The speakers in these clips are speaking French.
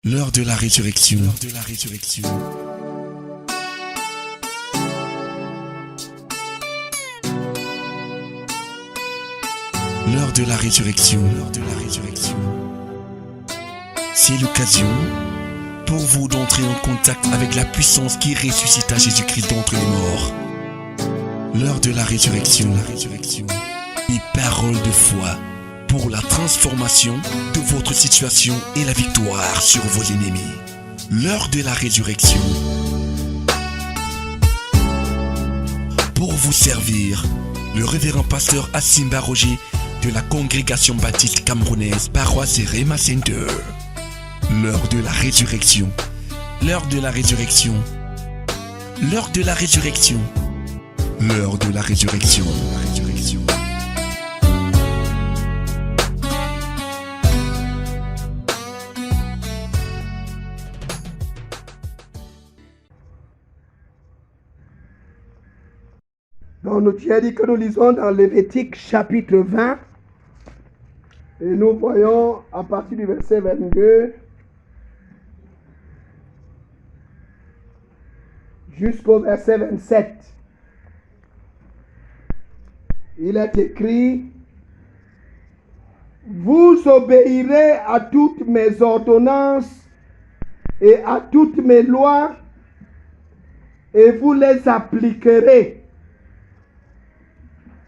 L'heure de la résurrection. L'heure de la résurrection. L'heure de la résurrection. L'heure de la résurrection. C'est l'occasion pour vous d'entrer en contact avec la puissance qui ressuscita Jésus-Christ d'entre les morts. L'heure de la résurrection. La résurrection. Et parole de foi pour la transformation de votre situation et la victoire sur vos ennemis. L'heure de la résurrection. Pour vous servir, le révérend pasteur Asimba Roger de la congrégation baptiste camerounaise Paroisse Rema Center. L'heure de la résurrection. L'heure de la résurrection. L'heure de la résurrection. L'heure de la résurrection. La résurrection. Donc nous tient dit que nous lisons dans Lévitique chapitre 20 et nous voyons à partir du verset 22 jusqu'au verset 27. Il est écrit: vous obéirez à toutes mes ordonnances et à toutes mes lois et vous les appliquerez.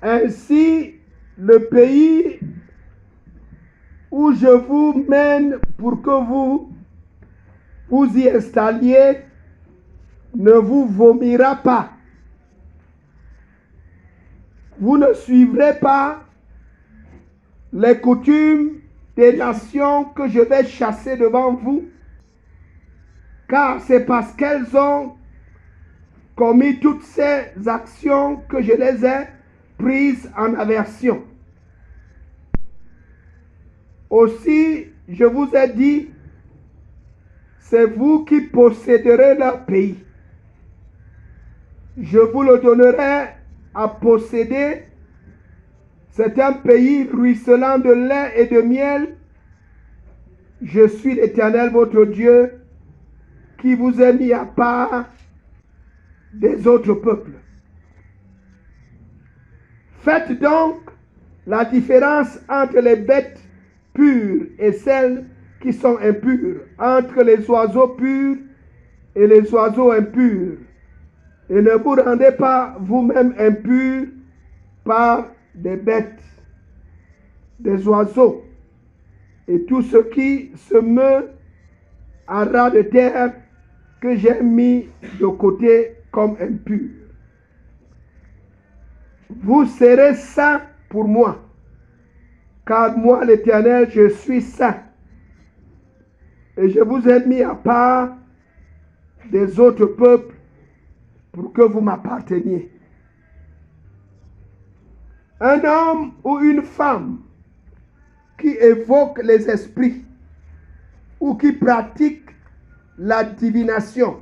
Ainsi, le pays où je vous mène pour que vous y installiez ne vous vomira pas. Vous ne suivrez pas les coutumes des nations que je vais chasser devant vous, car c'est parce qu'elles ont commis toutes ces actions que je les ai prise en aversion. Aussi, je vous ai dit, c'est vous qui posséderez leur pays. Je vous le donnerai à posséder. C'est un pays ruisselant de lait et de miel. Je suis l'Éternel, votre Dieu, qui vous ai mis à part des autres peuples. Faites donc la différence entre les bêtes pures et celles qui sont impures, entre les oiseaux purs et les oiseaux impurs. Et ne vous rendez pas vous-même impurs par des bêtes, des oiseaux et tout ce qui se meut à ras de terre que j'ai mis de côté comme impur. Vous serez saints pour moi, car moi, l'Éternel, je suis saint. Et je vous ai mis à part des autres peuples pour que vous m'apparteniez. Un homme ou une femme qui évoque les esprits ou qui pratique la divination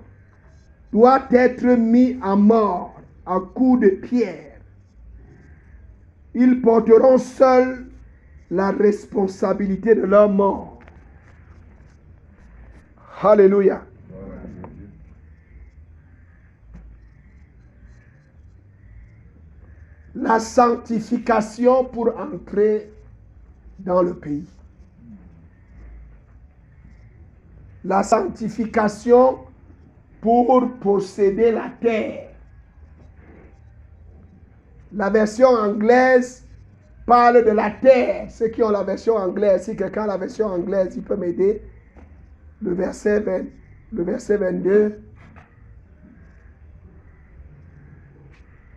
doit être mis à mort à coups de pierre. Ils porteront seuls la responsabilité de leur mort. Alléluia. La sanctification pour entrer dans le pays. La sanctification pour posséder la terre. La version anglaise parle de la terre. Ceux qui ont la version anglaise, si quelqu'un a la version anglaise, il peut m'aider. Le verset 22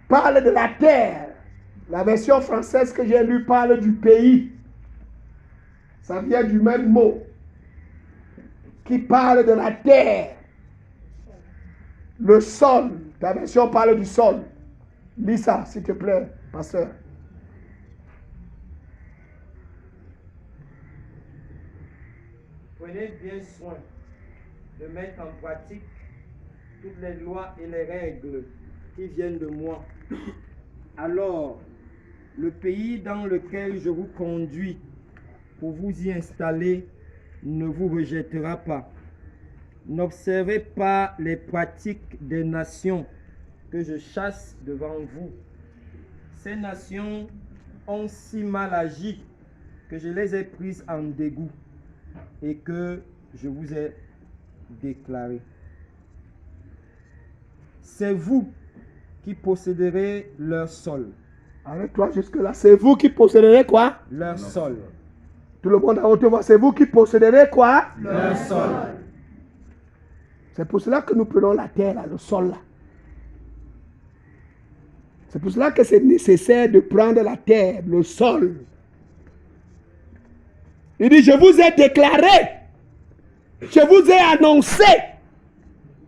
parle de la terre. La version française que j'ai lue parle du pays. Ça vient du même mot qui parle de la terre. Le sol. Ta version parle du sol. Lis ça, s'il te plaît, pasteur. Prenez bien soin de mettre en pratique toutes les lois et les règles qui viennent de moi. Alors, le pays dans lequel je vous conduis pour vous y installer ne vous rejettera pas. N'observez pas les pratiques des nations que je chasse devant vous. Ces nations ont si mal agi que je les ai prises en dégoût et que je vous ai déclaré. C'est vous qui posséderez leur sol. Arrête-toi jusque-là. C'est vous qui posséderez quoi? Leur sol. Tout le monde à haute voix. C'est vous qui posséderez quoi? Leur sol. C'est pour cela que nous prenons la terre, là, le sol. Là. C'est pour cela que c'est nécessaire de prendre la terre, le sol. Il dit, je vous ai déclaré, je vous ai annoncé,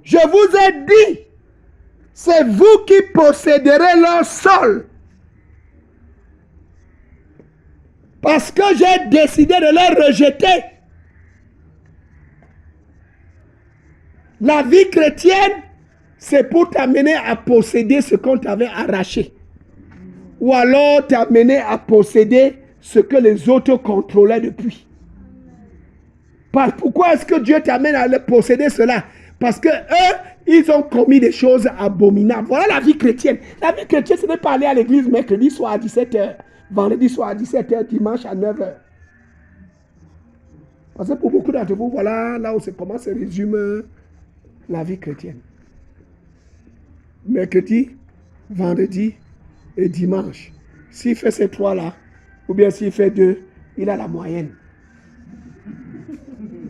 je vous ai dit, c'est vous qui posséderez leur sol. Parce que j'ai décidé de les rejeter. La vie chrétienne, c'est pour t'amener à posséder ce qu'on t'avait arraché. Ou alors t'amener à posséder ce que les autres contrôlaient depuis. Pourquoi est-ce que Dieu t'amène à posséder cela? Parce que eux, ils ont commis des choses abominables. Voilà la vie chrétienne. La vie chrétienne, ce n'est pas aller à l'église mercredi soir à 17h, vendredi soir à 17h, dimanche à 9h. Parce que pour beaucoup d'entre vous, voilà là où comment se résume la vie chrétienne. Mercredi, vendredi et dimanche. S'il fait ces trois-là, ou bien s'il fait deux, il a la moyenne.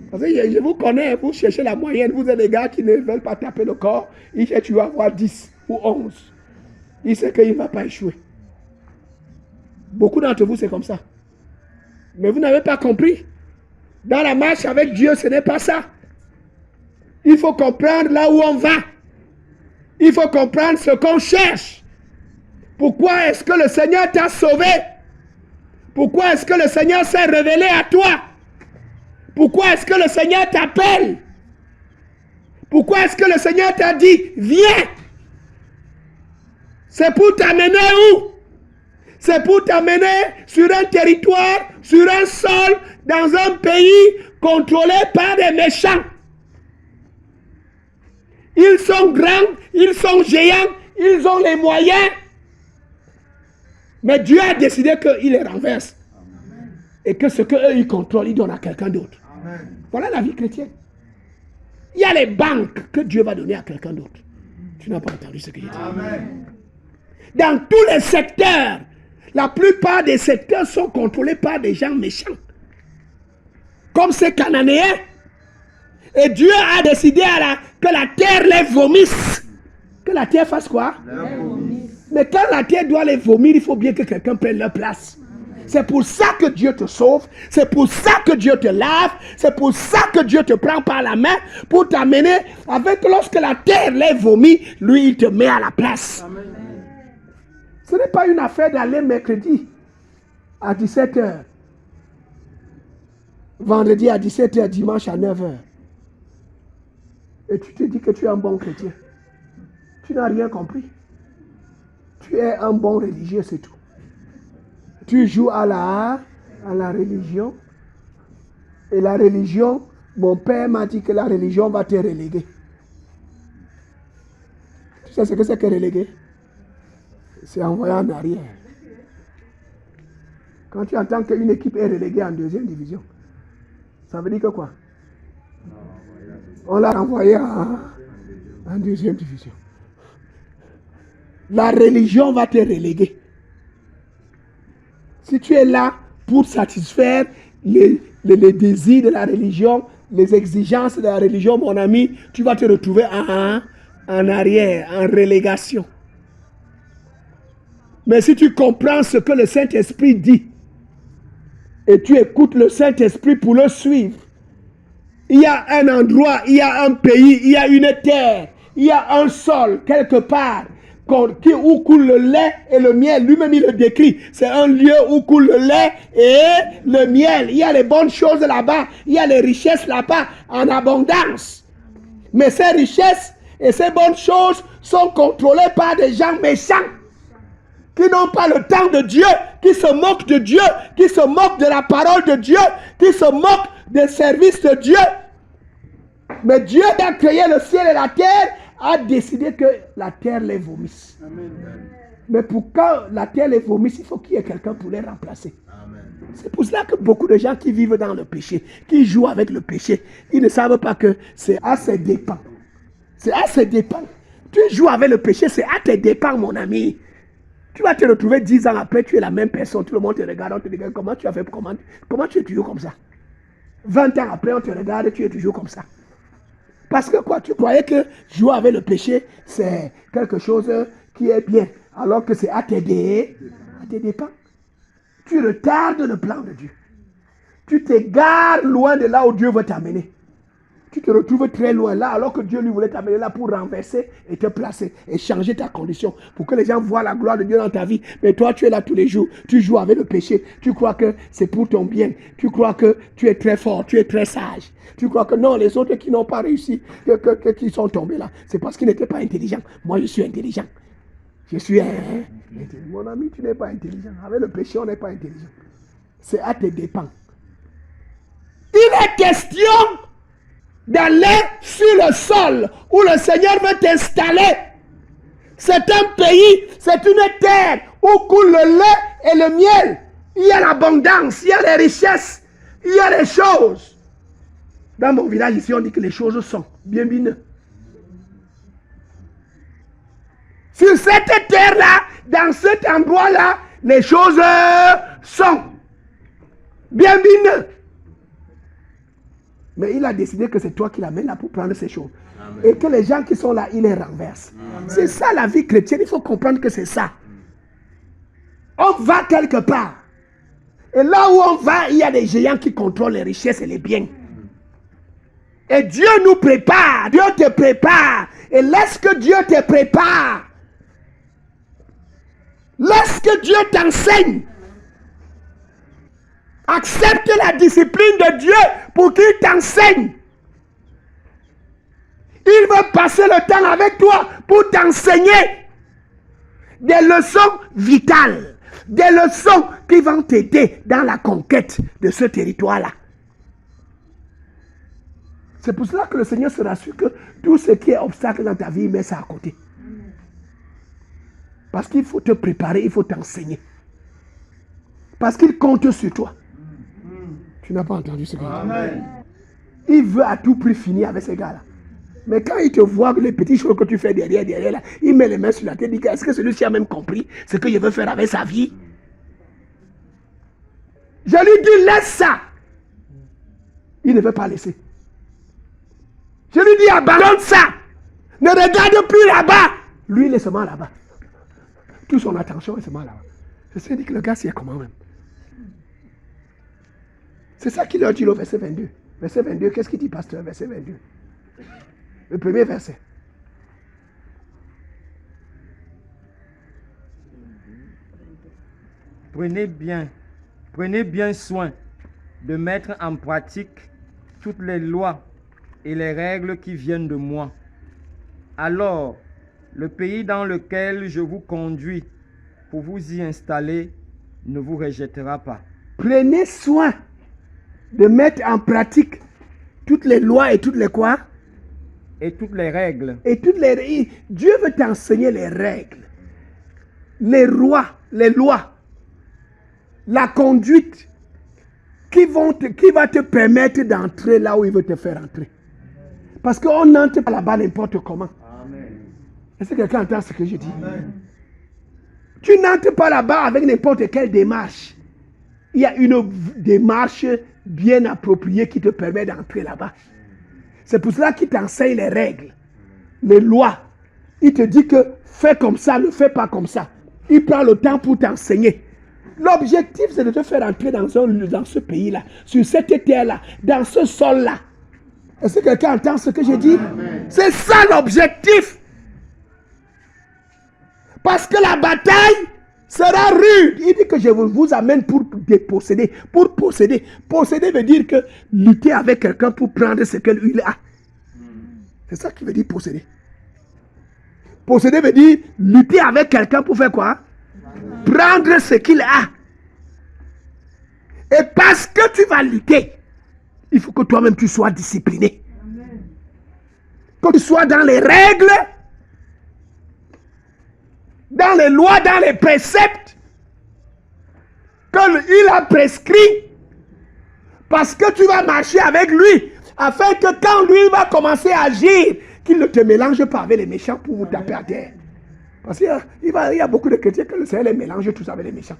Parce que je vous connais, vous cherchez la moyenne, vous êtes des gars qui ne veulent pas taper le corps, ils cherchent, tu vas avoir 10 ou 11. Il sait qu'il ne va pas échouer. Beaucoup d'entre vous, c'est comme ça. Mais vous n'avez pas compris. Dans la marche avec Dieu, ce n'est pas ça. Il faut comprendre là où on va. Il faut comprendre ce qu'on cherche. Pourquoi est-ce que le Seigneur t'a sauvé? Pourquoi est-ce que le Seigneur s'est révélé à toi? Pourquoi est-ce que le Seigneur t'appelle? Pourquoi est-ce que le Seigneur t'a dit, viens? C'est pour t'amener où? C'est pour t'amener sur un territoire, sur un sol, dans un pays contrôlé par des méchants. Ils sont grands, ils sont géants, ils ont les moyens. Mais Dieu a décidé qu'il les renverse. Amen. Et que ce qu'eux ils contrôlent, ils donnent à quelqu'un d'autre. Voilà la vie chrétienne. Il y a les banques que Dieu va donner à quelqu'un d'autre. Tu n'as pas entendu ce que j'ai dit. Amen. Dans tous les secteurs, la plupart des secteurs sont contrôlés par des gens méchants. Comme ces Cananéens. Et Dieu a décidé que la terre les vomisse. Que la terre fasse quoi? Mais quand la terre doit les vomir, il faut bien que quelqu'un prenne leur place. C'est pour ça que Dieu te sauve. C'est pour ça que Dieu te lave. C'est pour ça que Dieu te prend par la main pour t'amener avec lorsque la terre les vomit, lui il te met à la place. Amen. Ce n'est pas une affaire d'aller mercredi à 17h. Vendredi à 17h, dimanche à 9h. Et tu te dis que tu es un bon chrétien. Tu n'as rien compris. Tu es un bon religieux, c'est tout. Tu joues à la religion. Et la religion, mon père m'a dit que la religion va te reléguer. Tu sais ce que c'est que reléguer? C'est envoyer en arrière. Quand tu entends qu'une équipe est reléguée en deuxième division, ça veut dire que quoi? On l'a envoyé en deuxième division. La religion va te reléguer. Si tu es là pour satisfaire les désirs de la religion, les exigences de la religion, mon ami, tu vas te retrouver en arrière, en relégation. Mais si tu comprends ce que le Saint-Esprit dit, et tu écoutes le Saint-Esprit pour le suivre, il y a un endroit, il y a un pays, il y a une terre, il y a un sol quelque part où coule le lait et le miel. Lui-même il le décrit. C'est un lieu où coule le lait et le miel. Il y a les bonnes choses là-bas. Il y a les richesses là-bas en abondance. Mais ces richesses et ces bonnes choses sont contrôlées par des gens méchants qui n'ont pas le temps de Dieu, qui se moquent de Dieu, qui se moquent de la parole de Dieu, qui se moquent des services de Dieu. Mais Dieu qui a créé le ciel et la terre a décidé que la terre les vomisse. Amen. Mais pour quand la terre les vomisse, il faut qu'il y ait quelqu'un pour les remplacer. Amen. C'est pour cela que beaucoup de gens qui vivent dans le péché, qui jouent avec le péché, ils ne savent pas que c'est à ses dépens. C'est à ses dépens. Tu joues avec le péché, c'est à tes dépens, mon ami. Tu vas te retrouver 10 ans après, tu es la même personne. Tout le monde te regarde, on te dit comment tu as fait, comment tu es toujours comme ça. 20 ans après, on te regarde, tu es toujours comme ça. Parce que quoi, tu croyais que jouer avec le péché, c'est quelque chose qui est bien. Alors que c'est à tes dépens. Tu retardes le plan de Dieu. Tu t'égares loin de là où Dieu veut t'amener. Tu te retrouves très loin là, alors que Dieu lui voulait t'amener là pour renverser et te placer et changer ta condition pour que les gens voient la gloire de Dieu dans ta vie. Mais toi, tu es là tous les jours, tu joues avec le péché, tu crois que c'est pour ton bien, tu crois que tu es très fort, tu es très sage. Tu crois que non, les autres qui n'ont pas réussi, qui sont tombés là, c'est parce qu'ils n'étaient pas intelligents. Moi, je suis intelligent. Je suis mon ami, tu n'es pas intelligent. Avec le péché, on n'est pas intelligent. C'est à tes dépens. Il est question d'aller sur le sol où le Seigneur veut t'installer. C'est un pays, c'est une terre où coule le lait et le miel. Il y a l'abondance, il y a les richesses, il y a les choses. Dans mon village ici, on dit que les choses sont bien bineux. Sur cette terre-là, dans cet endroit-là, les choses sont bien bineux. Mais il a décidé que c'est toi qui l'amènes là pour prendre ces choses. Amen. Et que les gens qui sont là, il les renverse. C'est ça la vie chrétienne, il faut comprendre que c'est ça. On va quelque part. Et là où on va, il y a des géants qui contrôlent les richesses et les biens. Et Dieu nous prépare, Dieu te prépare. Et laisse que Dieu te prépare. Laisse que Dieu t'enseigne. Accepte la discipline de Dieu pour qu'il t'enseigne. Il veut passer le temps avec toi pour t'enseigner des leçons vitales, des leçons qui vont t'aider dans la conquête de ce territoire-là. C'est pour cela que le Seigneur se rassure que tout ce qui est obstacle dans ta vie, il met ça à côté. Parce qu'il faut te préparer, il faut t'enseigner. Parce qu'il compte sur toi. Tu n'as pas entendu ce que je dis. Il veut à tout prix finir avec ces gars-là. Mais quand il te voit les petits choses que tu fais derrière là, il met les mains sur la tête, il dit, est-ce que celui-ci a même compris ce que je veux faire avec sa vie? Je lui dis, laisse ça. Il ne veut pas laisser. Je lui dis, abandonne ça. Ne regarde plus là-bas. Lui, il est seulement là-bas. Toute son attention est seulement là-bas. Je sais que le gars, c'est comment même. C'est ça qu'il leur dit au verset 22. Verset 22, qu'est-ce qu'il dit, pasteur? Verset 22. Le premier verset. Prenez bien soin de mettre en pratique toutes les lois et les règles qui viennent de moi. Alors, le pays dans lequel je vous conduis pour vous y installer ne vous rejettera pas. Prenez soin de mettre en pratique toutes les lois et toutes les quoi? Et toutes les règles. Et toutes les règles. Dieu veut t'enseigner les règles, les lois, la conduite qui va te permettre d'entrer là où il veut te faire entrer. Parce qu'on n'entre pas là-bas n'importe comment. Amen. Est-ce que quelqu'un entend ce que je dis? Amen. Tu n'entres pas là-bas avec n'importe quelle démarche. Il y a une démarche bien appropriée qui te permet d'entrer là-bas. C'est pour cela qu'il t'enseigne les règles, les lois. Il te dit que fais comme ça, ne fais pas comme ça. Il prend le temps pour t'enseigner. L'objectif, c'est de te faire entrer dans ce pays-là, sur cette terre-là, dans ce sol-là. Est-ce que quelqu'un entend ce que je dis? C'est ça l'objectif. Parce que la bataille sera rude. Il dit que je vous amène pour déposséder. Pour posséder. Posséder veut dire que lutter avec quelqu'un pour prendre ce que lui a. C'est ça qui veut dire posséder. Posséder veut dire lutter avec quelqu'un pour faire quoi? Prendre ce qu'il a. Et parce que tu vas lutter, il faut que toi-même tu sois discipliné. que tu sois dans les règles, dans les lois, dans les préceptes qu'il a prescrits, parce que tu vas marcher avec lui, afin que quand lui va commencer à agir, qu'il ne te mélange pas avec les méchants pour vous taper à terre. Parce qu'il y a beaucoup de chrétiens que le Seigneur les mélange tous avec les méchants.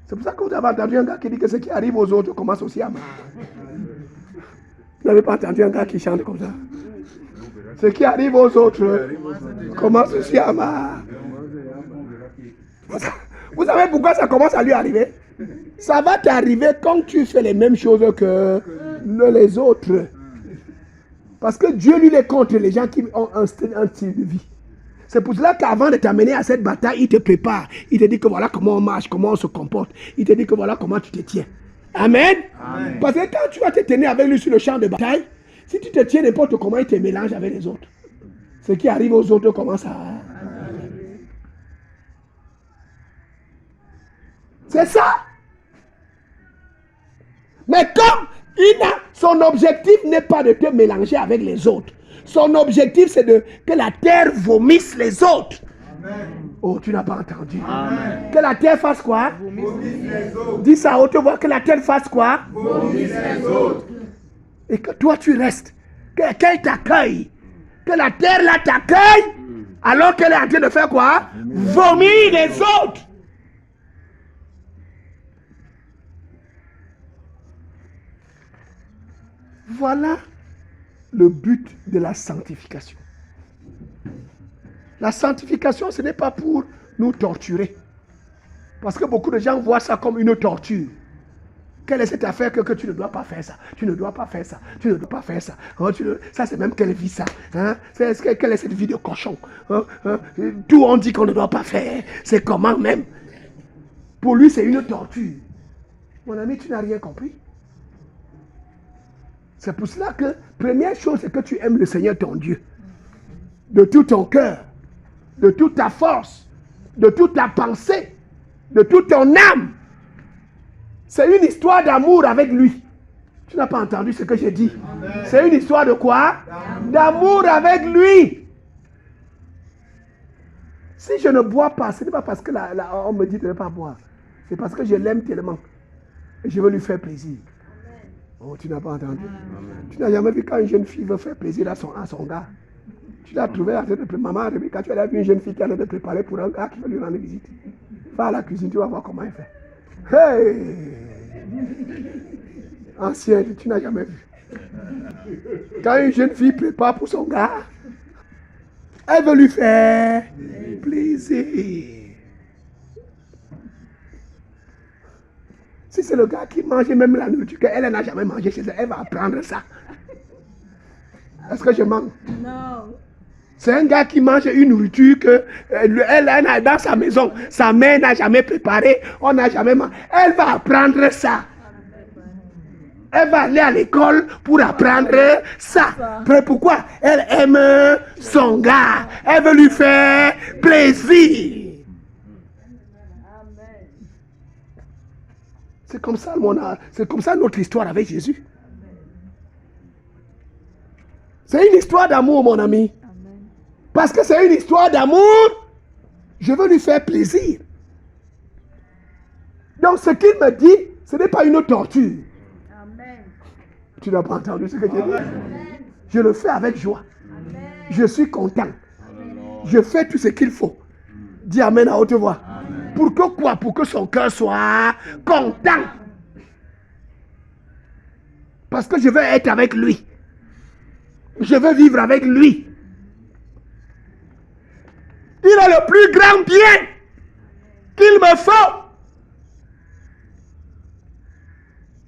C'est pour ça que vous avez entendu un gars qui dit que ce qui arrive aux autres commence aussi à moi. Vous n'avez pas entendu un gars qui chante comme ça? Ce qui arrive aux autres commence aussi à moi. Vous savez pourquoi ça commence à lui arriver? Ça va t'arriver quand tu fais les mêmes choses que les autres. Parce que Dieu lui est contre les gens qui ont un style de vie. C'est pour cela qu'avant de t'amener à cette bataille, il te prépare. Il te dit que voilà comment on marche, comment on se comporte. Il te dit que voilà comment tu te tiens. Amen. Amen. Parce que quand tu vas te tenir avec lui sur le champ de bataille, si tu te tiens n'importe comment, il te mélange avec les autres. Ce qui arrive aux autres commence à... C'est ça. Mais comme son objectif n'est pas de te mélanger avec les autres. Son objectif, c'est que la terre vomisse les autres. Amen. Oh, tu n'as pas entendu. Amen. Que la terre fasse quoi? Vomisse les autres. Dis ça à haute voix, que la terre fasse quoi? Vomisse les autres. Et que toi, tu restes. Qu'elle t'accueille. Que la terre là t'accueille, alors qu'elle est en train de faire quoi? Vomir les autres. Voilà le but de la sanctification. La sanctification, ce n'est pas pour nous torturer. Parce que beaucoup de gens voient ça comme une torture. Quelle est cette affaire que tu ne dois pas faire ça? Tu ne dois pas faire ça. Tu ne dois pas faire ça. Ça, c'est même quelle vie ça? Hein? Quelle est cette vie de cochon? Tout on dit qu'on ne doit pas faire. C'est comment même? Pour lui, c'est une torture. Mon ami, tu n'as rien compris. C'est pour cela que, première chose, c'est que tu aimes le Seigneur ton Dieu. De tout ton cœur, de toute ta force, de toute ta pensée, de toute ton âme. C'est une histoire d'amour avec lui. Tu n'as pas entendu ce que j'ai dit? C'est une histoire de quoi? D'amour avec lui. Si je ne bois pas, ce n'est pas parce que on me dit de ne pas boire. C'est parce que je l'aime tellement. Et je veux lui faire plaisir. Oh, tu n'as pas entendu? Amen. Tu n'as jamais vu quand une jeune fille veut faire plaisir à son gars. Tu l'as trouvé à cette maman, quand tu as vu une jeune fille qui a l'air de préparer pour un gars qui veut lui rendre visite. Va à la cuisine, tu vas voir comment elle fait. Hey! Ancien, tu n'as jamais vu. Quand une jeune fille prépare pour son gars, elle veut lui faire plaisir. Si c'est le gars qui mange même la nourriture qu'elle n'a jamais mangé chez elle, elle va apprendre ça. Est-ce que je mens? Non. C'est un gars qui mange une nourriture qu'elle a dans sa maison. Sa mère n'a jamais préparé, on n'a jamais mangé. Elle va apprendre ça. Elle va aller à l'école pour apprendre ça. Pourquoi? Elle aime son gars. Elle veut lui faire plaisir. C'est comme ça notre histoire avec Jésus. C'est une histoire d'amour, mon ami. Amen. Parce que c'est une histoire d'amour, je veux lui faire plaisir. Donc ce qu'il me dit, ce n'est pas une torture. Amen. Tu n'as pas entendu ce que j'ai dit? Je le fais avec joie. Amen. Je suis content. Amen. Je fais tout ce qu'il faut. Dis Amen à haute voix. Amen. Pour que quoi? Pour que son cœur soit content. Parce que je veux être avec lui. Je veux vivre avec lui. Il a le plus grand bien qu'il me faut.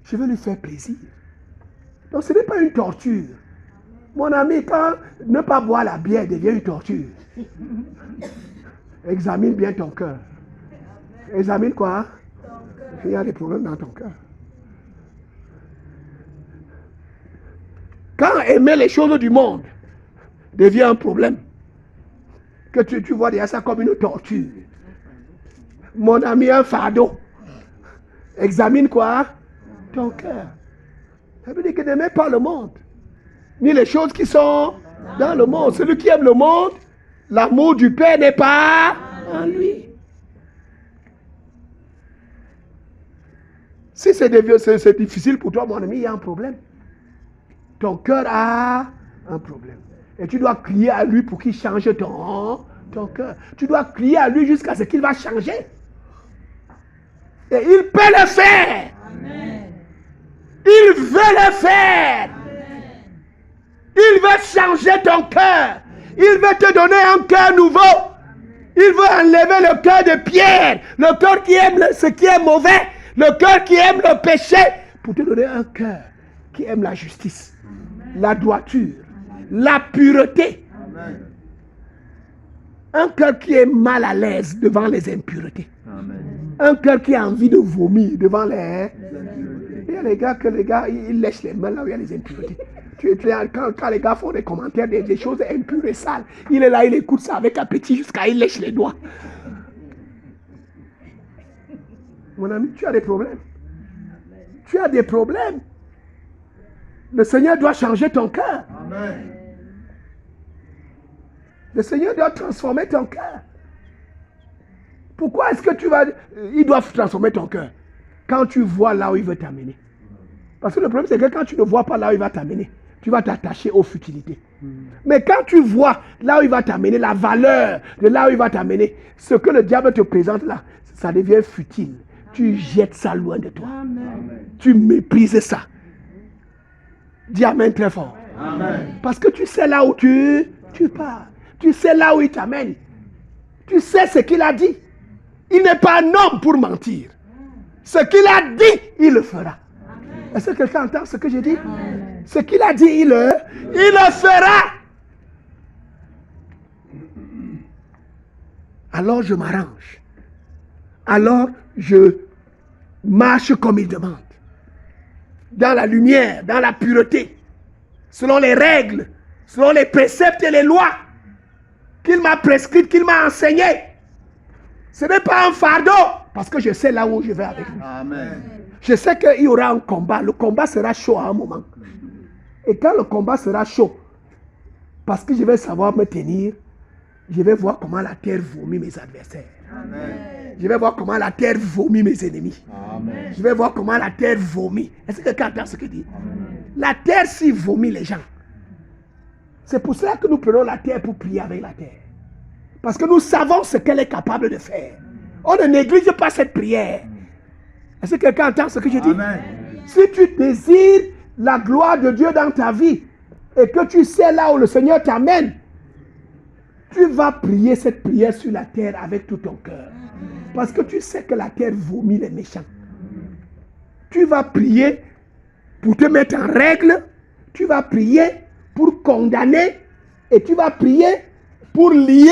Je veux lui faire plaisir. Donc ce n'est pas une torture. Mon ami, quand ne pas boire la bière devient une torture. Examine bien ton cœur. Examine quoi? Il y a des problèmes dans ton cœur. Quand aimer les choses du monde devient un problème, que tu vois déjà ça comme une torture. Mon ami, un fardeau. Examine quoi? Ton cœur. Ça veut dire que n'aimez pas le monde, ni les choses qui sont dans le monde. Celui qui aime le monde, l'amour du Père n'est pas en lui. Si c'est difficile pour toi, mon ami, il y a un problème. Ton cœur a un problème. Et tu dois crier à lui pour qu'il change ton cœur. Tu dois crier à lui jusqu'à ce qu'il va changer. Et il peut le faire. Amen. Il veut le faire. Amen. Il veut changer ton cœur. Il veut te donner un cœur nouveau. Il veut enlever le cœur de pierre. Le cœur qui aime ce qui est mauvais. Le cœur qui aime le péché. Pour te donner un cœur qui aime la justice. Amen. La droiture. La pureté. Amen. Un cœur qui est mal à l'aise devant les impuretés. Amen. Un cœur qui a envie de vomir devant les impuretés. Il y a les gars, ils lèchent les mains là où il y a les impuretés. Quand les gars font des commentaires, des choses impures et sales, il est là, il écoute ça avec appétit jusqu'à il lèche les doigts. Mon ami, tu as des problèmes. Tu as des problèmes. Le Seigneur doit changer ton cœur. Amen. Le Seigneur doit transformer ton cœur. Pourquoi est-ce que il doit transformer ton cœur quand tu vois là où il veut t'amener? Parce que le problème c'est que quand tu ne vois pas là où il va t'amener, tu vas t'attacher aux futilités. Mais quand tu vois là où il va t'amener, la valeur de là où il va t'amener, ce que le diable te présente là, ça devient futile. Tu jettes ça loin de toi. Amen. Tu méprises ça. Dis amen très fort. Amen. Parce que tu sais là où tu pars. Tu sais là où il t'amène. Tu sais ce qu'il a dit. Il n'est pas un homme pour mentir. Ce qu'il a dit, il le fera. Est-ce que quelqu'un entend ce que j'ai dit? Amen. Ce qu'il a dit, il le fera. Alors je m'arrange. Alors je marche comme il demande. Dans la lumière, dans la pureté. Selon les règles, selon les préceptes et les lois qu'il m'a prescrites, qu'il m'a enseignées. Ce n'est pas un fardeau, parce que je sais là où je vais avec lui. Amen. Je sais qu'il y aura un combat. Le combat sera chaud à un moment. Et quand le combat sera chaud, parce que je vais savoir me tenir, je vais voir comment la terre vomit mes adversaires. Amen. Je vais voir comment la terre vomit mes ennemis. Amen. Je vais voir comment la terre vomit. Est-ce que quelqu'un entend ce que dit? Amen. La terre s'y vomit les gens. C'est pour cela que nous prenons la terre pour prier avec la terre. Parce que nous savons ce qu'elle est capable de faire. On ne néglige pas cette prière. Est-ce que quelqu'un entend ce que je dis? Amen. Si tu désires la gloire de Dieu dans ta vie et que tu sais là où le Seigneur t'amène, tu vas prier cette prière sur la terre avec tout ton cœur. Parce que tu sais que la terre vomit les méchants. Tu vas prier pour te mettre en règle. Tu vas prier pour condamner. Et tu vas prier pour lier.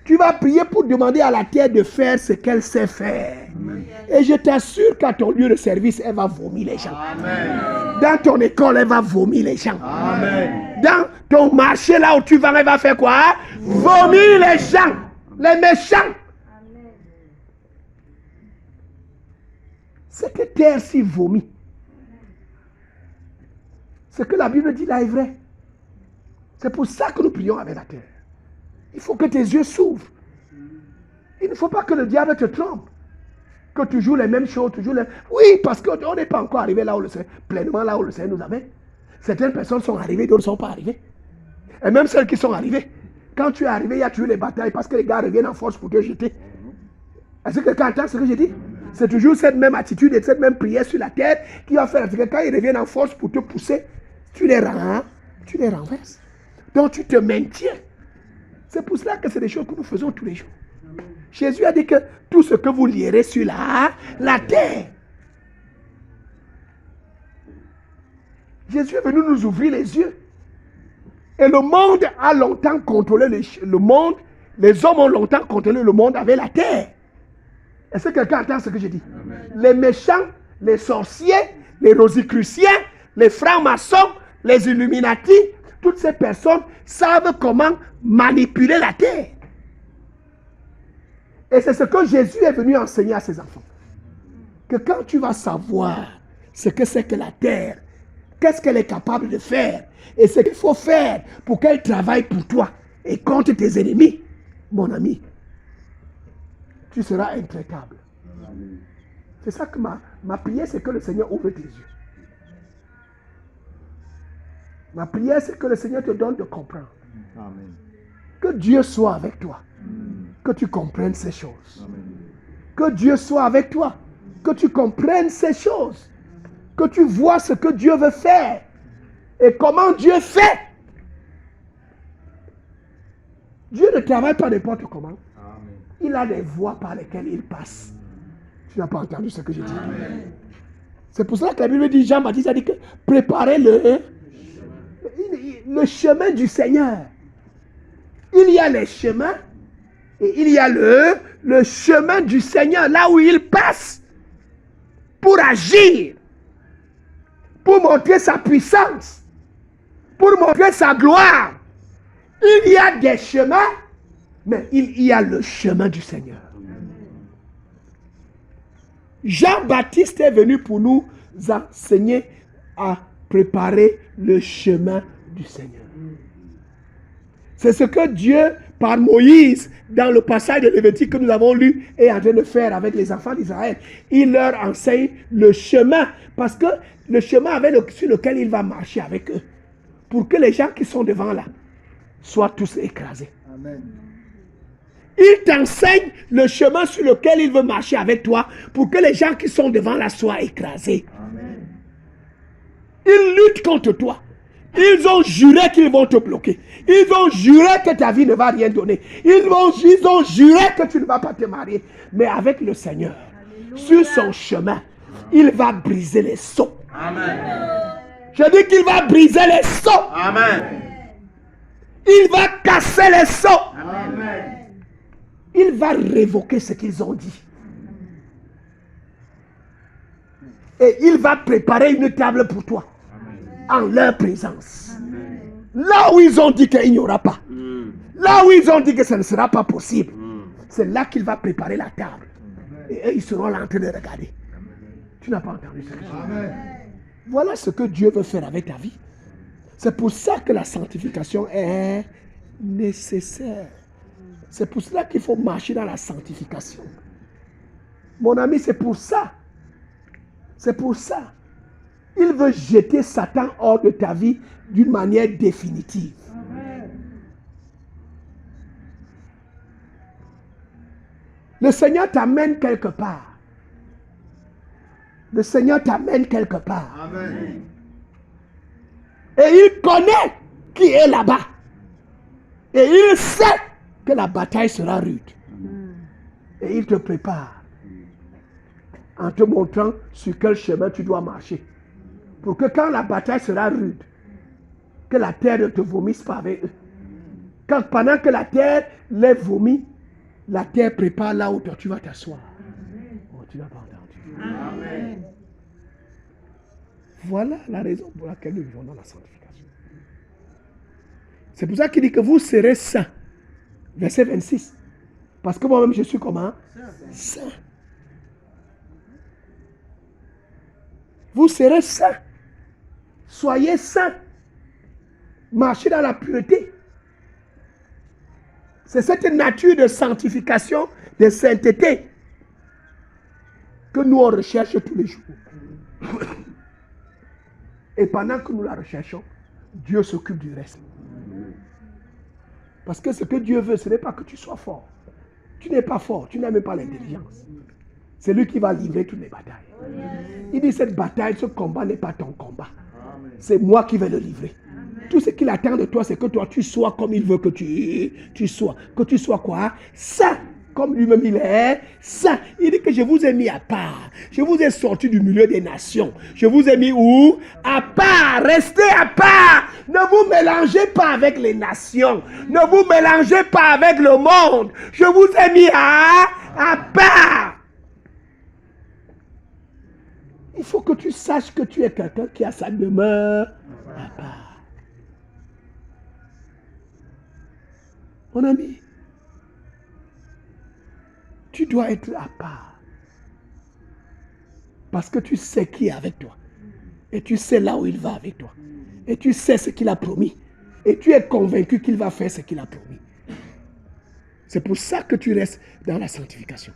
Tu vas prier pour demander à la terre de faire ce qu'elle sait faire. Amen. Et je t'assure qu'à ton lieu de service, elle va vomir les gens. Amen. Dans ton école, elle va vomir les gens. Amen. Dans ton marché, là où tu vas, elle va faire quoi? Vomir les gens, les méchants. Amen. Cette terre s'y vomit. Ce que la Bible dit là est vrai. C'est pour ça que nous prions avec la terre. Il faut que tes yeux s'ouvrent. Il ne faut pas que le diable te trompe. Que tu joues les mêmes choses, Oui, parce qu'on n'est pas encore arrivé là où le Seigneur, pleinement là où le Seigneur nous amène. Certaines personnes sont arrivées, d'autres ne sont pas arrivées. Et même celles qui sont arrivées, quand tu es arrivé, il y a toujours les batailles parce que les gars reviennent en force pour te jeter. Est-ce que quelqu'un entend ce que j'ai dit? C'est toujours cette même attitude et cette même prière sur la terre qui va faire que quand ils reviennent en force pour te pousser, tu les renverses. Donc tu te maintiens. C'est pour cela que c'est des choses que nous faisons tous les jours. Jésus a dit que tout ce que vous lierez sur la terre. Jésus est venu nous ouvrir les yeux. Et le monde a longtemps contrôlé le monde. Les hommes ont longtemps contrôlé le monde avec la terre. Est-ce que quelqu'un entend ce que je dis? Amen. Les méchants, les sorciers, les rosicruciens, les francs-maçons, les Illuminati, toutes ces personnes savent comment manipuler la terre. Et c'est ce que Jésus est venu enseigner à ses enfants. Que quand tu vas savoir ce que c'est que la terre, qu'est-ce qu'elle est capable de faire et ce qu'il faut faire pour qu'elle travaille pour toi et contre tes ennemis, mon ami, tu seras intraitable. C'est ça que ma prière, c'est que le Seigneur ouvre tes yeux. Ma prière, c'est que le Seigneur te donne de comprendre. Amen. Que Dieu soit avec toi. Que tu comprennes ces choses. Amen. Que Dieu soit avec toi. Que tu comprennes ces choses. Que tu vois ce que Dieu veut faire. Et comment Dieu fait. Dieu ne travaille pas n'importe comment. Amen. Il a des voies par lesquelles il passe. Tu n'as pas entendu ce que j'ai dit. Amen. C'est pour ça que la Bible dit, Jean-Baptiste a dit que préparez le chemin du Seigneur. Il y a les chemins et il y a le chemin du Seigneur, là où il passe pour agir, pour montrer sa puissance, pour montrer sa gloire. Il y a des chemins, mais il y a le chemin du Seigneur. Jean-Baptiste est venu pour nous enseigner à préparer le chemin du Seigneur. C'est ce que Dieu, par Moïse, dans le passage de Lévitique que nous avons lu, est en train de faire avec les enfants d'Israël. Il leur enseigne le chemin, parce que le chemin sur lequel il va marcher avec eux, pour que les gens qui sont devant là soient tous écrasés. Amen. Il t'enseigne le chemin sur lequel il veut marcher avec toi, pour que les gens qui sont devant là soient écrasés. Amen. Ils luttent contre toi. Ils ont juré qu'ils vont te bloquer. Ils ont juré que ta vie ne va rien donner. Ils ont juré que tu ne vas pas te marier. Mais avec le Seigneur, sur son chemin, il va briser les sceaux. Amen. Je dis qu'il va briser les sceaux. Amen. Il va casser les sceaux. Amen. Il va révoquer ce qu'ils ont dit. Et il va préparer une table pour toi. En leur présence. Là où ils ont dit qu'il n'y aura pas. Là où ils ont dit que ce ne sera pas possible. C'est là qu'il va préparer la table. Et eux, ils seront là en train de regarder. Tu n'as pas entendu ça. Voilà ce que Dieu veut faire avec ta vie. C'est pour ça que la sanctification est nécessaire. C'est pour cela qu'il faut marcher dans la sanctification. Mon ami, c'est pour ça. C'est pour ça. Il veut jeter Satan hors de ta vie d'une manière définitive. Amen. Le Seigneur t'amène quelque part. Le Seigneur t'amène quelque part. Amen. Et il connaît qui est là-bas. Et il sait que la bataille sera rude. Et il te prépare en te montrant sur quel chemin tu dois marcher. Pour que quand la bataille sera rude, que la terre ne te vomisse pas avec eux. Pendant que la terre les vomit, la terre prépare là où tu vas t'asseoir. Oh, tu n'as pas entendu. Amen. Voilà la raison pour laquelle nous vivons dans la sanctification. C'est pour ça qu'il dit que vous serez saints. Verset 26. Parce que moi-même je suis comment? Saint. Vous serez saints. Soyez saints. Marchez dans la pureté. C'est cette nature de sanctification, de sainteté, que nous on recherche tous les jours. Et pendant que nous la recherchons, Dieu s'occupe du reste. Parce que ce que Dieu veut, ce n'est pas que tu sois fort. Tu n'es pas fort, tu n'as même pas l'intelligence. C'est lui qui va livrer toutes les batailles. Il dit cette bataille, ce combat n'est pas ton combat. C'est moi qui vais le livrer. Tout ce qu'il attend de toi, c'est que toi, tu sois comme il veut que tu sois. Que tu sois quoi? Saint. Comme lui-même il est saint. Il dit que je vous ai mis à part. Je vous ai sorti du milieu des nations. Je vous ai mis où? À part. Restez à part. Ne vous mélangez pas avec les nations. Ne vous mélangez pas avec le monde. Je vous ai mis à part. Il faut que tu saches que tu es quelqu'un qui a sa demeure à part. Mon ami, tu dois être à part. Parce que tu sais qui est avec toi. Et tu sais là où il va avec toi. Et tu sais ce qu'il a promis. Et tu es convaincu qu'il va faire ce qu'il a promis. C'est pour ça que tu restes dans la sanctification.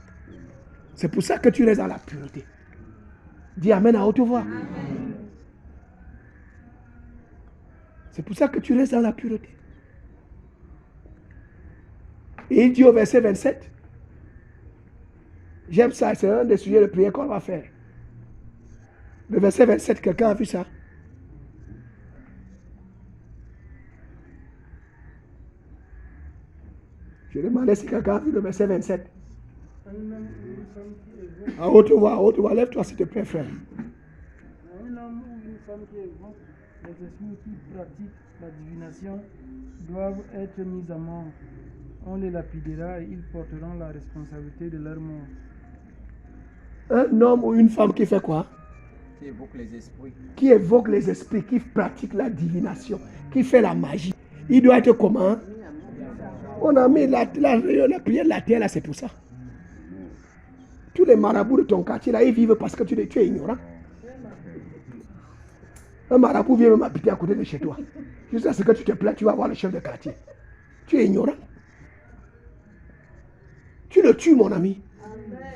C'est pour ça que tu restes dans la pureté. Dis Amen à haute voix. C'est pour ça que tu restes dans la pureté. Et il dit au verset 27, j'aime ça, c'est un des sujets de prière qu'on va faire. Le verset 27, quelqu'un a vu ça? Je demandais si quelqu'un a vu le verset 27. À haute voix, lève-toi s'il te plaît, frère. Un homme ou une femme qui évoque les esprits qui pratiquent la divination doivent être mis à mort. On les lapidera et ils porteront la responsabilité de leur mort. Un homme ou une femme qui fait quoi? Qui évoque les esprits. Qui évoque les esprits, qui pratique la divination, qui fait la magie. Il doit être comment? On a mis la prière de la terre là, c'est pour ça. Tous les marabouts de ton quartier là, ils vivent parce que tu es ignorant. Un marabout vient même habiter à côté de chez toi. Jusqu'à ce que tu te plains, tu vas voir le chef de quartier. Tu es ignorant. Tu le tues, mon ami.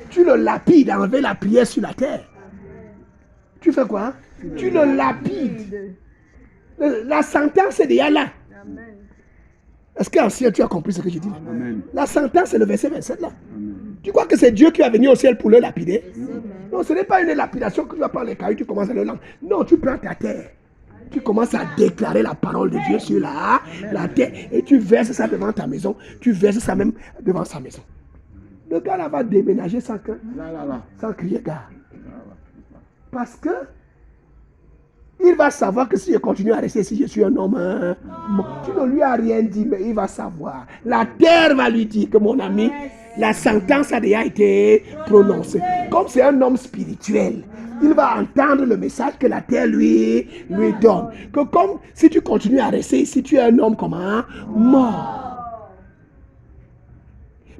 Tu le lapides, enlever la prière sur la terre. Tu fais quoi? Tu le lapides. La sentence est déjà là. Est-ce qu'en ciel tu as compris ce que je dis là? Amen. La sentence c'est le verset 27 là. Amen. Tu crois que c'est Dieu qui va venir au ciel pour le lapider? Non, ce n'est pas une lapidation que tu vas prendre les cailloux, tu commences à le lancer. Non, tu prends ta terre. Tu commences à déclarer la parole de Dieu sur la terre et tu verses ça devant ta maison. Tu verses ça même devant sa maison. Le gars là va déménager sans crier gare. Parce que il va savoir que si je continue à rester ici, je suis un homme. Tu ne lui as rien dit, mais il va savoir. La terre va lui dire que mon ami, la sentence a déjà été prononcée. Comme c'est un homme spirituel, il va entendre le message que la terre lui donne. Que comme si tu continues à rester ici, tu es un homme comment? Mort.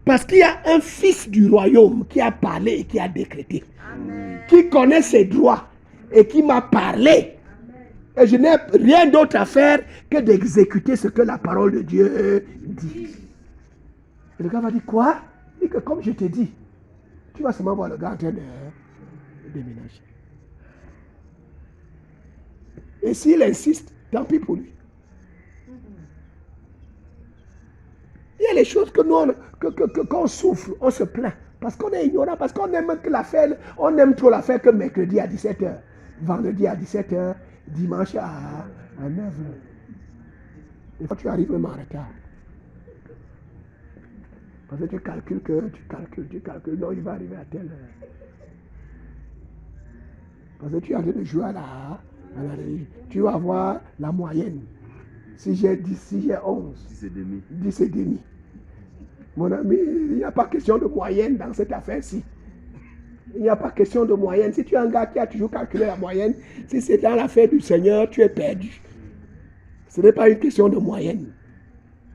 Parce qu'il y a un fils du royaume qui a parlé et qui a décrété. Amen. Qui connaît ses droits et qui m'a parlé. Et je n'ai rien d'autre à faire que d'exécuter ce que la parole de Dieu dit. Et le gars va dire quoi? Il dit que comme je t'ai dit, tu vas seulement voir le gars en train de déménager. Et s'il insiste, tant pis pour lui. Il y a les choses que nous, qu'on souffre, on se plaint. Parce qu'on est ignorant, parce qu'on aime que la faire, on aime trop la faire que mercredi à 17h, vendredi à 17h, dimanche à 9h. Des fois tu arrives même en retard. Parce que tu calcules, non, il va arriver à telle heure. Parce que tu es en train de jouer à la tu vas avoir la moyenne. Si j'ai 10, si j'ai 11. 10 et demi. 10 et demi. Mon ami, il n'y a pas question de moyenne dans cette affaire-ci. Il n'y a pas question de moyenne. Si tu es un gars qui a toujours calculé la moyenne, si c'est dans l'affaire du Seigneur, tu es perdu. Ce n'est pas une question de moyenne.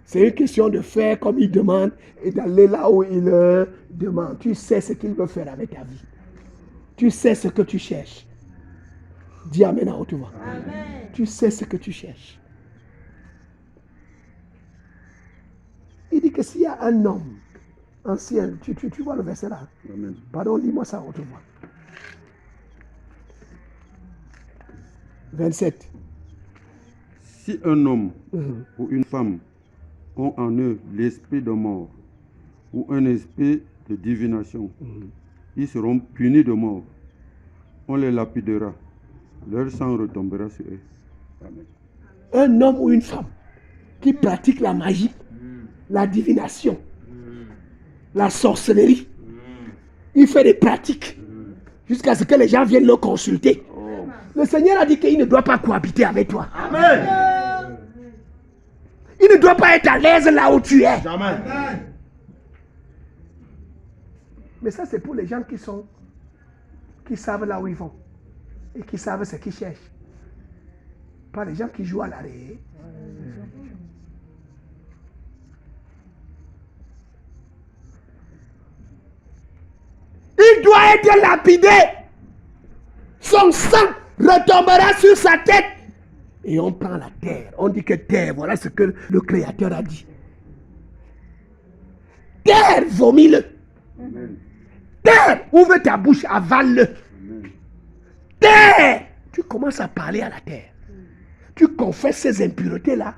C'est une question de faire comme il demande et d'aller là où il demande. Tu sais ce qu'il veut faire avec ta vie. Tu sais ce que tu cherches. Dis Amen à haute voix. Tu sais ce que tu cherches. Il dit que s'il y a un homme ancien, tu vois le verset là. Amen. Pardon, lis-moi ça à haute voix. 27. Si un homme ou une femme ont en eux l'esprit de mort ou un esprit de divination, ils seront punis de mort. On les lapidera. Leur sang retombera sur eux. Amen. Un homme ou une femme qui pratique la magie, la divination, la sorcellerie, il fait des pratiques jusqu'à ce que les gens viennent le consulter. Le Seigneur a dit qu'il ne doit pas cohabiter avec toi. Amen. Il ne doit pas être à l'aise là où tu es. Jamais. Mais ça, c'est pour les gens qui savent là où ils vont et qui savent ce qu'ils cherchent. Pas les gens qui jouent à l'arrêt. Il doit être lapidé. Son sang retombera sur sa tête. Et on prend la terre. On dit que terre, voilà ce que le Créateur a dit. Terre, vomis-le. Terre, ouvre ta bouche, avale-le. Terre, tu commences à parler à la terre. Tu confesses ces impuretés-là.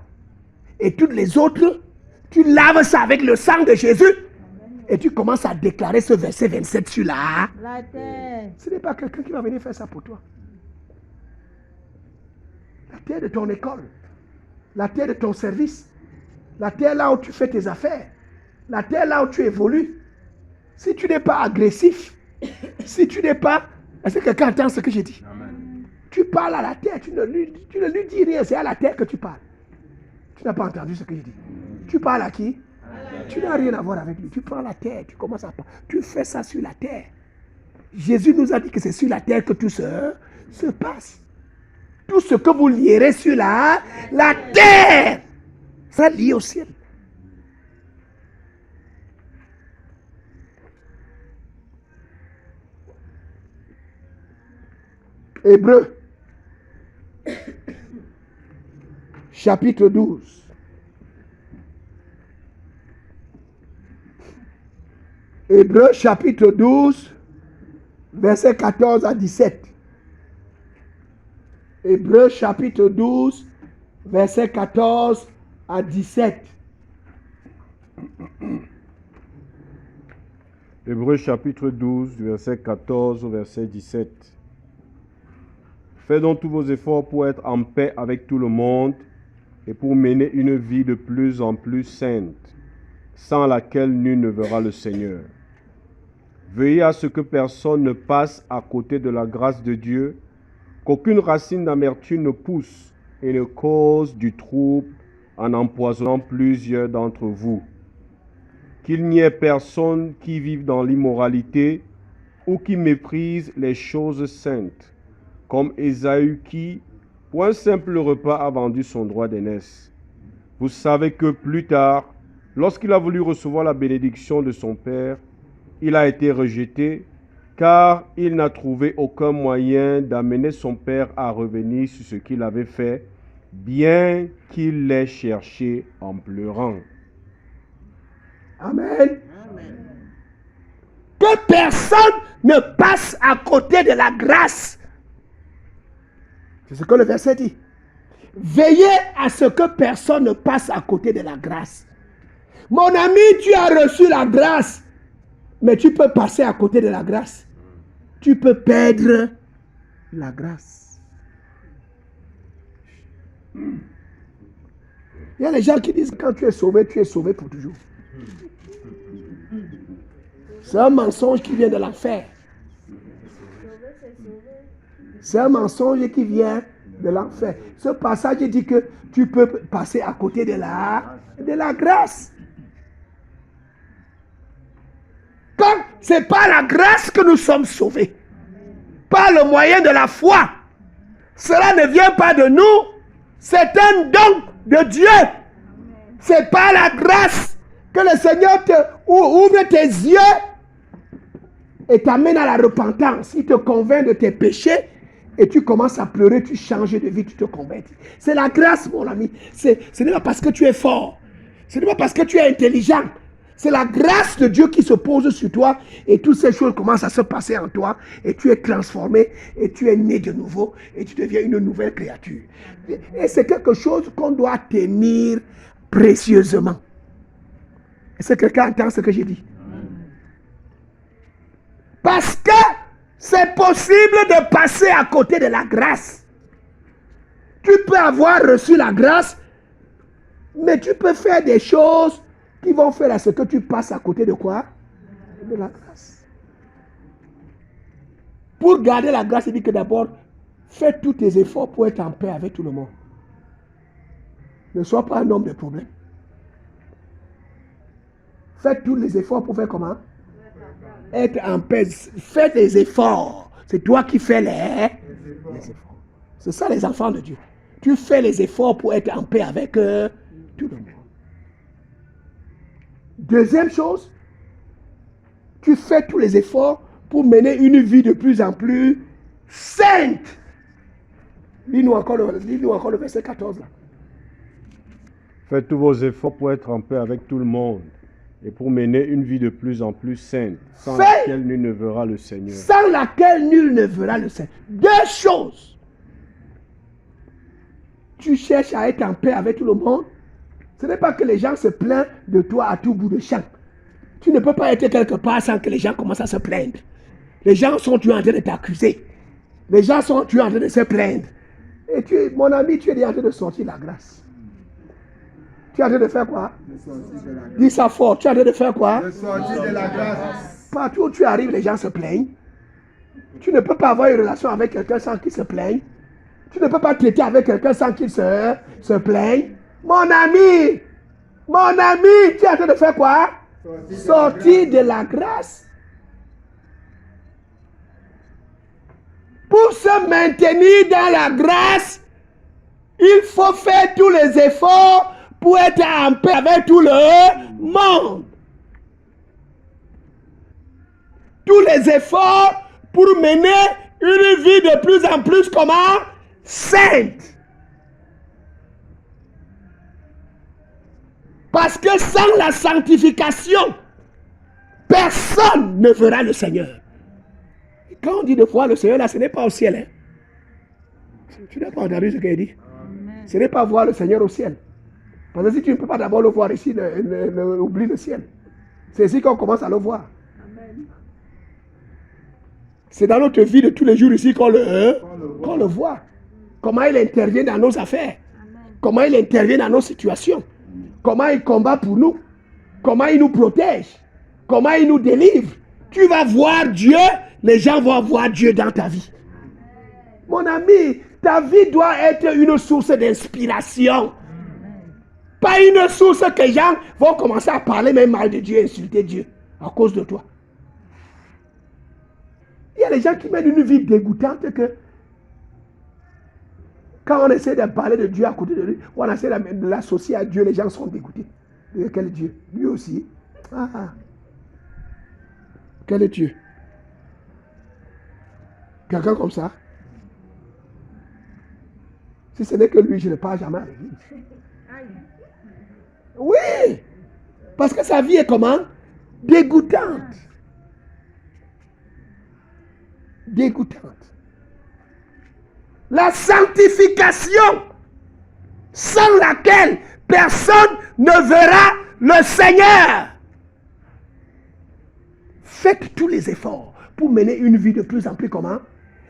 Et toutes les autres, tu laves ça avec le sang de Jésus. Et tu commences à déclarer ce verset 27 sur la terre. Ce n'est pas quelqu'un qui va venir faire ça pour toi. La terre de ton école, la terre de ton service, la terre là où tu fais tes affaires, la terre là où tu évolues. Si tu n'es pas agressif, si tu n'es pas... Est-ce que quelqu'un entend ce que j'ai dit? Amen. Tu parles à la terre, tu ne lui dis rien, c'est à la terre que tu parles. Tu n'as pas entendu ce que j'ai dit. Tu parles à qui? Tu n'as rien à voir avec lui. Tu prends la terre, tu commences à parler. Tu fais ça sur la terre. Jésus nous a dit que c'est sur la terre que tout se passe. Tout ce que vous lierez sur la terre, ça lie au ciel. Hébreux, chapitre 12. Hébreux, chapitre 12, versets 14 à 17. Hébreux, chapitre 12, versets 14 à 17. Hébreux, chapitre 12, verset 14 au verset 17. Faites donc tous vos efforts pour être en paix avec tout le monde et pour mener une vie de plus en plus sainte, sans laquelle nul ne verra le Seigneur. Veillez à ce que personne ne passe à côté de la grâce de Dieu, qu'aucune racine d'amertume ne pousse et ne cause du trouble en empoisonnant plusieurs d'entre vous. Qu'il n'y ait personne qui vive dans l'immoralité ou qui méprise les choses saintes, comme Ésaü qui, pour un simple repas, a vendu son droit d'aînesse. Vous savez que plus tard, lorsqu'il a voulu recevoir la bénédiction de son père, il a été rejeté, car il n'a trouvé aucun moyen d'amener son père à revenir sur ce qu'il avait fait, bien qu'il l'ait cherché en pleurant. Amen. Amen. Que personne ne passe à côté de la grâce. C'est ce que le verset dit. Veillez à ce que personne ne passe à côté de la grâce. Mon ami, tu as reçu la grâce, mais tu peux passer à côté de la grâce. Tu peux perdre la grâce. Il y a les gens qui disent que quand tu es sauvé pour toujours. C'est un mensonge qui vient de l'enfer. C'est un mensonge qui vient de l'enfer. Ce passage dit que tu peux passer à côté de la grâce. Quand ce n'est pas la grâce que nous sommes sauvés, par le moyen de la foi, cela ne vient pas de nous, c'est un don de Dieu. Ce n'est pas la grâce que le Seigneur te ouvre tes yeux et t'amène à la repentance. Il te convainc de tes péchés et tu commences à pleurer, tu changes de vie, tu te convertis. C'est la grâce, mon ami. Ce n'est pas parce que tu es fort. Ce n'est pas parce que tu es intelligent. C'est la grâce de Dieu qui se pose sur toi et toutes ces choses commencent à se passer en toi et tu es transformé et tu es né de nouveau et tu deviens une nouvelle créature. Et c'est quelque chose qu'on doit tenir précieusement. Est-ce que quelqu'un entend ce que j'ai dit? Parce que c'est possible de passer à côté de la grâce. Tu peux avoir reçu la grâce, mais tu peux faire des choses qui vont faire à ce que tu passes à côté de quoi? De la grâce. Pour garder la grâce, il dit que d'abord, fais tous tes efforts pour être en paix avec tout le monde. Ne sois pas un homme de problème. Fais tous les efforts pour faire comment? Être en paix. Fais des efforts. C'est toi qui fais les efforts. C'est ça les enfants de Dieu. Tu fais les efforts pour être en paix avec tout le monde. Deuxième chose, tu fais tous les efforts pour mener une vie de plus en plus sainte. Lis-nous encore le verset 14 là. Faites tous vos efforts pour être en paix avec tout le monde et pour mener une vie de plus en plus sainte, sans laquelle nul ne verra le Seigneur. Sans laquelle nul ne verra le Seigneur. Deux choses. Tu cherches à être en paix avec tout le monde. Ce n'est pas que les gens se plaignent de toi à tout bout de champ. Tu ne peux pas être quelque part sans que les gens commencent à se plaindre. Les gens sont toujours en train de t'accuser. Les gens sont toujours en train de se plaindre. Et mon ami, tu es en train de sortir la grâce. Tu es en train de faire quoi? Dis ça fort. Tu es en train de faire quoi? De sortir de la grâce. Partout où tu arrives, les gens se plaignent. Tu ne peux pas avoir une relation avec quelqu'un sans qu'il se plaigne. Tu ne peux pas traiter avec quelqu'un sans qu'il se plaigne. Mon ami, tu es en train de faire quoi? Sortir de la grâce. Pour se maintenir dans la grâce, il faut faire tous les efforts pour être en paix avec tout le monde. Tous les efforts pour mener une vie de plus en plus comment? Sainte. Parce que sans la sanctification, personne ne verra le Seigneur. Et quand on dit de voir le Seigneur, là, ce n'est pas au ciel. Hein? Tu n'as pas entendu ce qu'il dit? Amen. Ce n'est pas voir le Seigneur au ciel. Parce que si tu ne peux pas d'abord le voir ici, oublie le ciel. C'est ici qu'on commence à le voir. Amen. C'est dans notre vie de tous les jours ici qu'on le voit. Comment il intervient dans nos affaires. Amen. Comment il intervient dans nos situations. Comment il combat pour nous. Comment il nous protège. Comment il nous délivre. Tu vas voir Dieu, les gens vont voir Dieu dans ta vie. Mon ami, ta vie doit être une source d'inspiration. Pas une source que les gens vont commencer à parler même mal de Dieu, insulter Dieu à cause de toi. Il y a des gens qui mènent une vie dégoûtante que quand on essaie de parler de Dieu à côté de lui, on essaie de l'associer à Dieu, les gens sont dégoûtés. De quel Dieu? Lui aussi. Quel est Dieu? Quelqu'un comme ça? Si ce n'est que lui, je ne parle jamais à l'église. Oui! Parce que sa vie est comment? Dégoûtante. Dégoûtante. La sanctification sans laquelle personne ne verra le Seigneur. Faites tous les efforts pour mener une vie de plus en plus comment?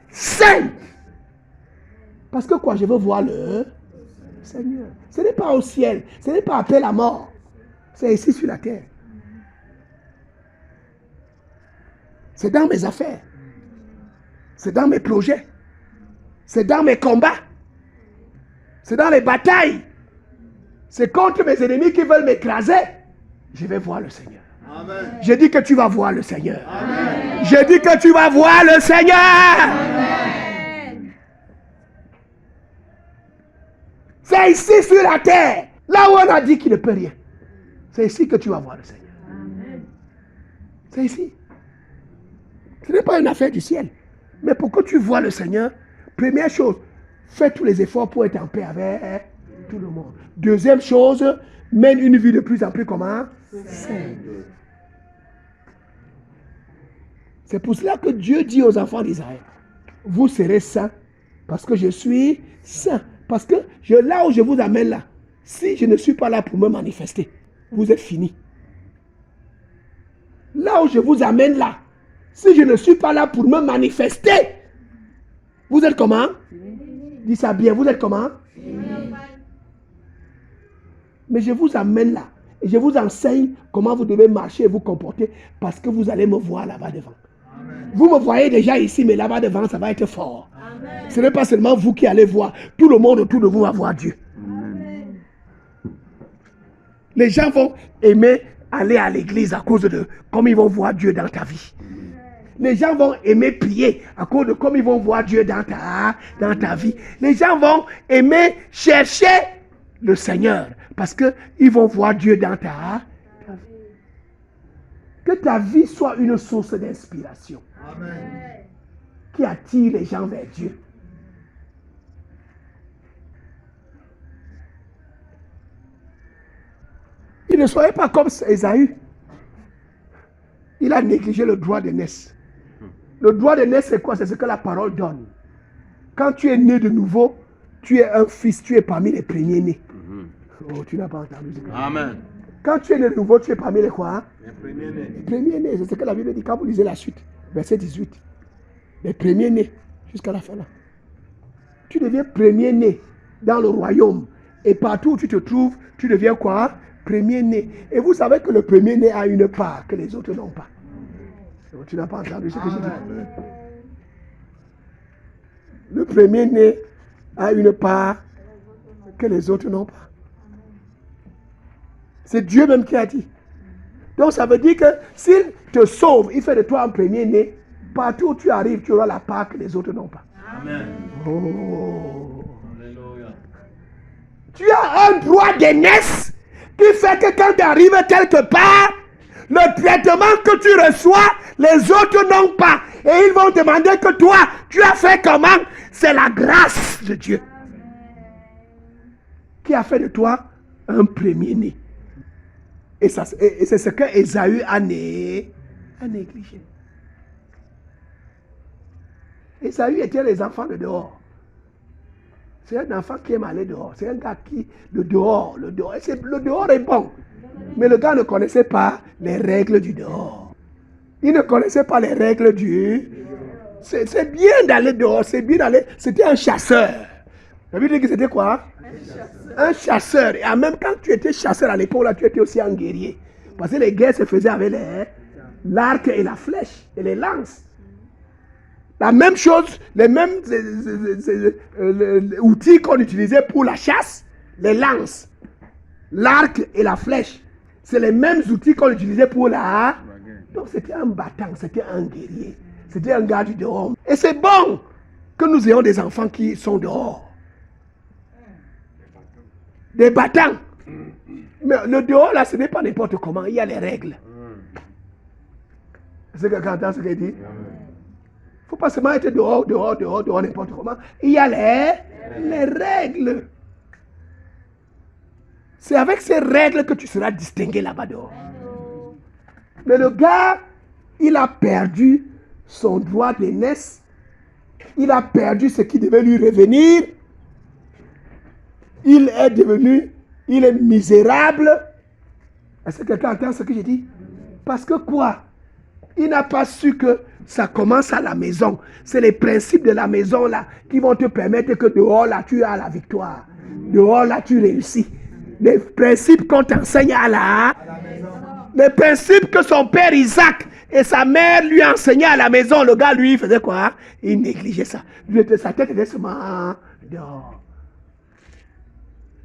Sainte. Parce que quoi? Je veux voir le Seigneur. Ce n'est pas au ciel. Ce n'est pas après la mort. C'est ici sur la terre. C'est dans mes affaires. C'est dans mes projets. C'est dans mes combats. C'est dans les batailles. C'est contre mes ennemis qui veulent m'écraser. Je vais voir le Seigneur. Amen. Je dis que tu vas voir le Seigneur. Amen. Je dis que tu vas voir le Seigneur. Amen. C'est ici sur la terre. Là où on a dit qu'il ne peut rien. C'est ici que tu vas voir le Seigneur. Amen. C'est ici. Ce n'est pas une affaire du ciel. Mais pour que tu vois le Seigneur, première chose, fais tous les efforts pour être en paix avec tout le monde. Deuxième chose, mène une vie de plus en plus comment? Sainte. C'est pour cela que Dieu dit aux enfants d'Israël, vous serez saints parce que je suis saint. Parce que là où je vous amène là, si je ne suis pas là pour me manifester, vous êtes finis. Là où je vous amène là, si je ne suis pas là pour me manifester, vous êtes comment? Dis ça bien, vous êtes comment? Mais je vous amène là et je vous enseigne comment vous devez marcher et vous comporter parce que vous allez me voir là-bas devant. Amen. Vous me voyez déjà ici, mais là-bas devant, ça va être fort. Amen. Ce n'est pas seulement vous qui allez voir, tout le monde autour de vous va voir Dieu. Amen. Les gens vont aimer aller à l'église à cause de comme ils vont voir Dieu dans ta vie. Les gens vont aimer prier à cause de comme ils vont voir Dieu dans ta vie. Les gens vont aimer chercher le Seigneur parce qu'ils vont voir Dieu dans ta vie. Que ta vie soit une source d'inspiration. Amen. Qui attire les gens vers Dieu. Et ne soyez pas comme Ésaü. Il a négligé le droit d'aînesse. Le droit d'aînesse, c'est quoi? C'est ce que la parole donne. Quand tu es né de nouveau, tu es un fils, tu es parmi les premiers-nés. Oh, tu n'as pas entendu. Amen. Quand tu es né de nouveau, tu es parmi les quoi? Les premiers-nés. Les premiers-nés, c'est ce que la Bible dit quand vous lisez la suite. Verset 18. Les premiers-nés, jusqu'à la fin là. Tu deviens premier-né dans le royaume. Et partout où tu te trouves, tu deviens quoi? Premier-né. Et vous savez que le premier-né a une part que les autres n'ont pas. Donc, tu n'as pas entendu ce que je dis. Le premier-né a une part que les autres n'ont pas. C'est Dieu même qui a dit. Donc ça veut dire que s'il te sauve, il fait de toi un premier-né, partout où tu arrives, tu auras la part que les autres n'ont pas. Amen. Oh. Alléluia. Tu as un droit d'aînesse qui fait que quand tu arrives quelque part, le traitement que tu reçois, les autres n'ont pas. Et ils vont demander que toi, tu as fait comment? C'est la grâce de Dieu qui a fait de toi un premier-né. Et c'est ce que Ésaü a négligé. Ésaü était les enfants de dehors. C'est un enfant qui aime aller dehors. C'est un gars qui, le dehors. Le dehors est bon. Mais le gars ne connaissait pas les règles du dehors. Il ne connaissait pas les règles du... C'est bien d'aller dehors, c'est bien d'aller... C'était un chasseur. La Bible dit que c'était quoi? Un chasseur. Et même quand tu étais chasseur à l'époque, là, tu étais aussi un guerrier. Parce que les guerres se faisaient avec l'arc et la flèche et les lances. La même chose, les mêmes outils qu'on utilisait pour la chasse, les lances, l'arc et la flèche. C'est les mêmes outils qu'on utilisait pour la... Donc c'était un battant, c'était un guerrier. C'était un gars du dehors. Et c'est bon que nous ayons des enfants qui sont dehors. Des battants. Mais le dehors là, ce n'est pas n'importe comment. Il y a les règles. C'est que quand ce qu'il dit? Il ne faut pas seulement être dehors, n'importe comment. Il y a les règles. C'est avec ces règles que tu seras distingué là-bas dehors. Mais le gars, il a perdu son droit d'aînesse. Il a perdu ce qui devait lui revenir. Il est misérable. Est-ce que quelqu'un entend ce que je dis? Parce que quoi? Il n'a pas su que ça commence à la maison. C'est les principes de la maison là qui vont te permettre que dehors là tu as la victoire. Dehors là tu réussis. Les principes qu'on t'enseigne à la maison. Les principes que son père Isaac et sa mère lui enseignaient à la maison. Le gars lui faisait quoi? Il négligeait ça. Sa tête était seulement dehors.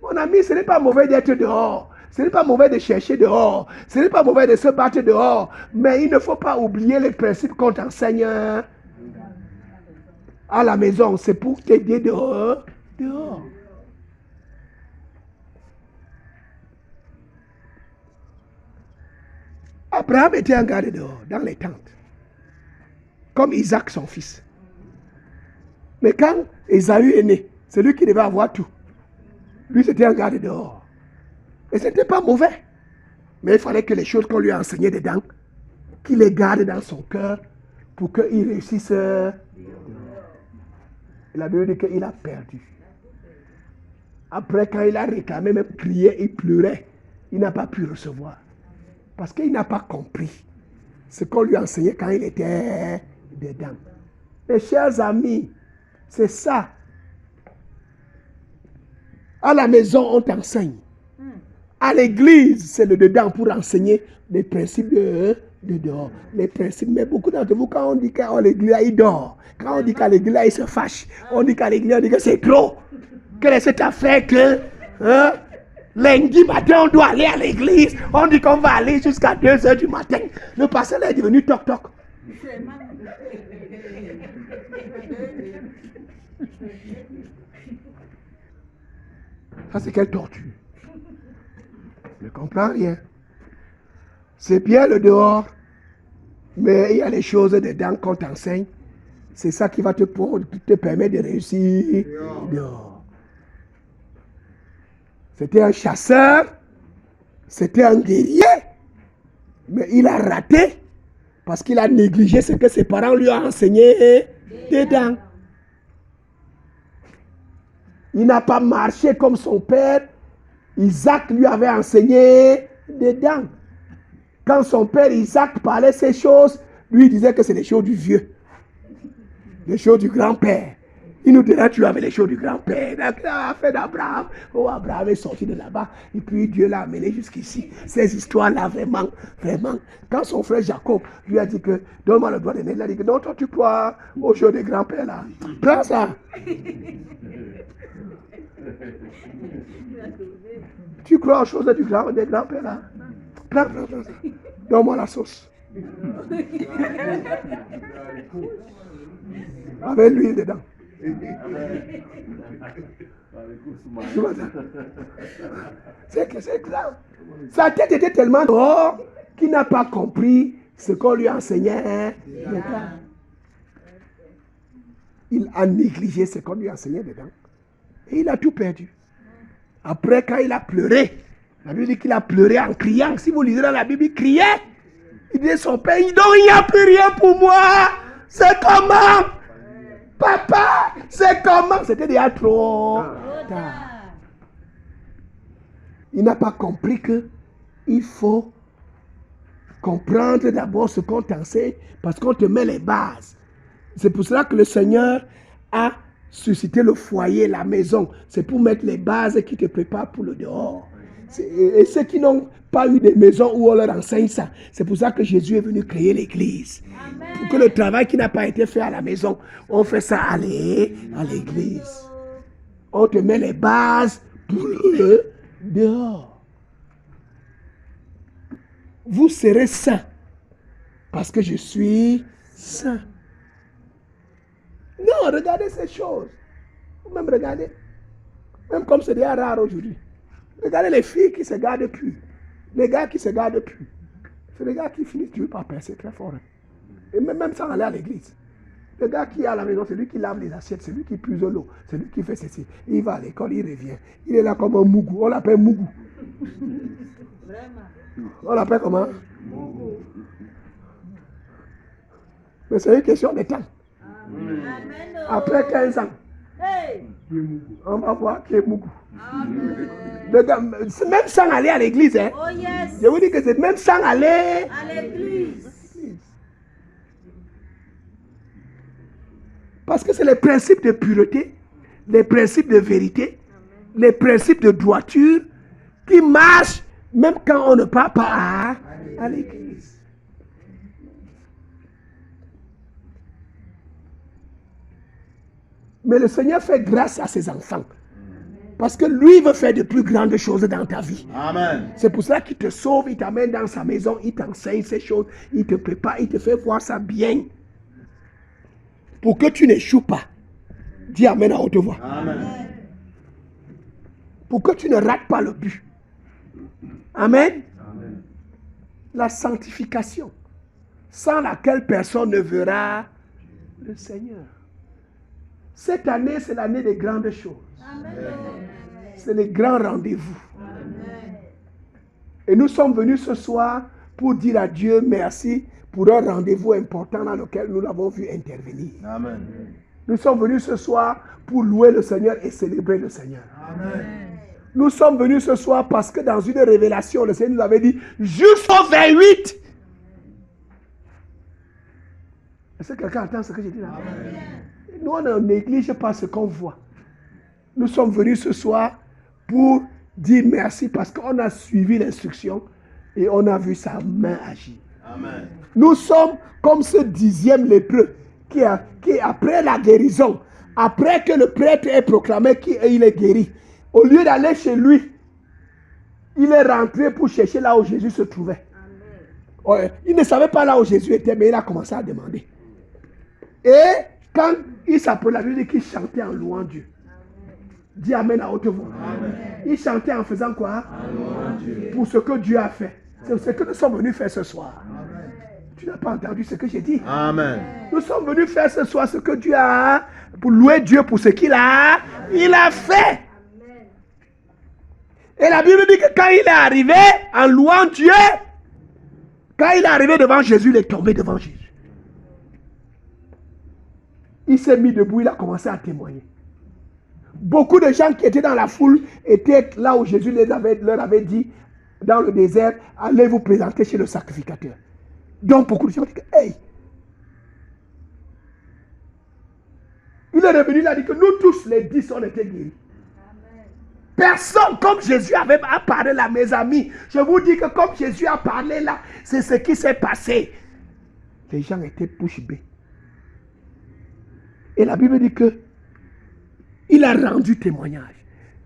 Mon ami, ce n'est pas mauvais d'être dehors. Ce n'est pas mauvais de chercher dehors. Ce n'est pas mauvais de se battre dehors. Mais il ne faut pas oublier les principes qu'on t'enseigne à la maison. C'est pour t'aider dehors. Abraham était un gars de dehors, dans les tentes. Comme Isaac, son fils. Mais quand Ésaü est né, c'est lui qui devait avoir tout. Lui, c'était un gars de dehors. Et ce n'était pas mauvais. Mais il fallait que les choses qu'on lui a enseignées dedans, qu'il les garde dans son cœur pour qu'il réussisse. Et la Bible dit qu'il a perdu. Après, quand il a réclamé, même crié, il pleurait. Il n'a pas pu recevoir. Parce qu'il n'a pas compris ce qu'on lui enseignait quand il était dedans. Mes chers amis, c'est ça. À la maison, on t'enseigne. À l'église, c'est le dedans pour enseigner les principes de dehors. Les principes, mais beaucoup d'entre vous, quand on dit qu'à l'église, il dort. Quand on dit qu'à l'église, il se fâche. On dit qu'à l'église, on dit que c'est trop. Quelle est cette affaire que lundi matin, on doit aller à l'église. On dit qu'on va aller jusqu'à 2h du matin. Le pasteur est devenu toc-toc. Ça, c'est quelle torture? Je ne comprends rien. C'est bien le dehors, mais il y a les choses dedans qu'on t'enseigne. C'est ça qui va te permettre de réussir dehors. C'était un chasseur C'était un guerrier. Mais il a raté parce qu'il a négligé ce que ses parents lui ont enseigné dedans. Il n'a pas marché comme son père. Isaac lui avait enseigné dedans. Quand son père Isaac parlait ces choses, lui il disait que c'est les choses du vieux. Les choses du grand-père. Il nous dira, tu avais les choses du grand-père. La fait d'Abraham. Oh, Abraham est sorti de là-bas. Et puis Dieu l'a amené jusqu'ici. Ces histoires-là, vraiment, vraiment. Quand son frère Jacob lui a dit que, donne-moi le droit d'aîné, il a dit que non, toi tu crois aux choses des grands-pères là. Prends ça. Tu crois aux choses des grands-pères là. Prends ça. Donne-moi la sauce. Avec l'huile dedans. C'est grave. Sa tête était tellement dehors qu'il n'a pas compris ce qu'on lui enseignait dedans. Il a négligé ce qu'on lui enseignait dedans. Et il a tout perdu. Après, quand il a pleuré, la Bible dit qu'il a pleuré en criant. Si vous lisez dans la Bible, il criait. Il disait son père, il n'y a plus rien pour moi. C'est comment? Papa, c'est comment? C'était déjà trop tard. Il n'a pas compris que il faut comprendre d'abord ce qu'on t'enseigne parce qu'on te met les bases. C'est pour cela que le Seigneur a suscité le foyer, la maison. C'est pour mettre les bases qui te préparent pour le dehors. Et ceux qui n'ont pas eu de maison où on leur enseigne ça, c'est pour ça que Jésus est venu créer l'église. Amen. Pour que le travail qui n'a pas été fait à la maison, on fait ça à l'église. On te met les bases pour le dehors. Vous serez saints parce que je suis saint. Non, regardez ces choses. Même regardez. Même comme c'est déjà rare aujourd'hui. Regardez les filles qui se gardent plus. Les gars qui se gardent plus. C'est les gars qui finissent toujours par percer très fort. Et même sans aller à l'église. Le gars qui est à la maison, c'est lui qui lave les assiettes, c'est lui qui puise l'eau, c'est lui qui fait ceci. Il va à l'école, il revient. Il est là comme un mougou. On l'appelle mougou. On l'appelle comment? Mougou. Mais c'est une question de temps. Amen. Après 15 ans, on va voir qui est mougou. Même sans aller à l'église, hein? Oh yes. Je vous dis que c'est même sans aller à l'église. Parce que c'est les principes de pureté, les principes de vérité, les principes de droiture qui marchent même quand on ne part pas à l'église. Mais le Seigneur fait grâce à ses enfants. Parce que lui veut faire de plus grandes choses dans ta vie. Amen. C'est pour cela qu'il te sauve, il t'amène dans sa maison, il t'enseigne ces choses, il te prépare, il te fait voir ça bien. Pour que tu n'échoues pas. Dis Amen à haute voix. Amen. Pour que tu ne rates pas le but. Amen. Amen. La sanctification, sans laquelle personne ne verra le Seigneur. Cette année, c'est l'année des grandes choses. Amen. C'est les grands rendez-vous. Amen. Et nous sommes venus ce soir pour dire à Dieu merci pour un rendez-vous important dans lequel nous l'avons vu intervenir. Amen. Nous sommes venus ce soir pour louer le Seigneur et célébrer le Seigneur. Amen. Nous sommes venus ce soir parce que dans une révélation, le Seigneur nous avait dit jusqu'au 28. Est-ce que quelqu'un entend ce que j'ai dit là? Amen. Nous, on ne néglige pas ce qu'on voit. Nous sommes venus ce soir pour dire merci parce qu'on a suivi l'instruction et on a vu sa main agir. Amen. Nous sommes comme ce 10e lépreux qui après la guérison, après que le prêtre ait proclamé qu'il est guéri, au lieu d'aller chez lui, il est rentré pour chercher là où Jésus se trouvait. Amen. Il ne savait pas là où Jésus était, mais il a commencé à demander. Et quand il s'appelait, la Bible dit qu'il chantait en louant Dieu. Dis Amen à haute voix. Amen. Il chantait en faisant quoi? Pour ce que Dieu a fait. C'est ce que nous sommes venus faire ce soir. Amen. Tu n'as pas entendu ce que j'ai dit? Amen. Nous sommes venus faire ce soir ce que Dieu a, pour louer Dieu pour ce qu'il a fait. Amen. Et la Bible dit que quand il est arrivé en louant Dieu, quand il est arrivé devant Jésus, il est tombé devant Jésus. Il s'est mis debout, il a commencé à témoigner. Beaucoup de gens qui étaient dans la foule étaient là où Jésus leur avait dit, dans le désert, allez vous présenter chez le sacrificateur. Donc beaucoup de gens ont dit, hey. Il est revenu, il a dit que nous tous les 10, on était guéris. Personne, comme Jésus avait parlé là, mes amis, je vous dis que comme Jésus a parlé là, c'est ce qui s'est passé. Les gens étaient bouche bée. Et la Bible dit que il a rendu témoignage.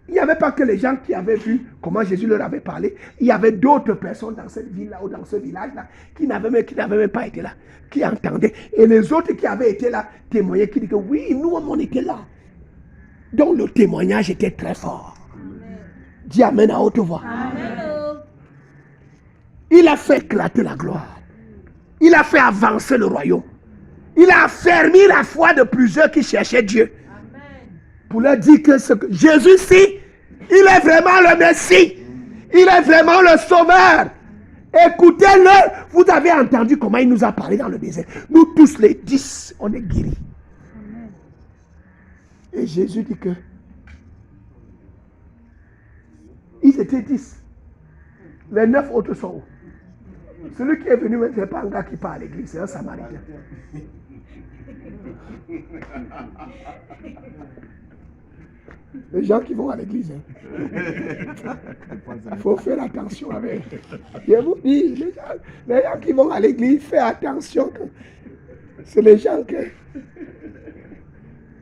Il n'y avait pas que les gens qui avaient vu comment Jésus leur avait parlé. Il y avait d'autres personnes dans cette ville-là ou dans ce village-là qui n'avaient même pas été là, qui entendaient. Et les autres qui avaient été là témoignaient, qui disaient que oui, nous, on était là. Donc le témoignage était très fort. Amen. Dis Amen à haute voix. Amen. Il a fait éclater la gloire. Il a fait avancer le royaume. Il a affermi la foi de plusieurs qui cherchaient Dieu. Pour leur dire que Jésus-ci, il est vraiment le Messie. Il est vraiment le Sauveur. Écoutez-le. Vous avez entendu comment il nous a parlé dans le désert. Nous tous les 10, on est guéris. Et Jésus dit que ils étaient 10. Les 9 autres sont où? Celui qui est venu, ce n'est pas un gars qui part à l'église, c'est un Samaritain. Les gens qui vont à l'église, il faut faire attention avec. Je vous dis, les gens qui vont à l'église, faites attention. C'est les gens que...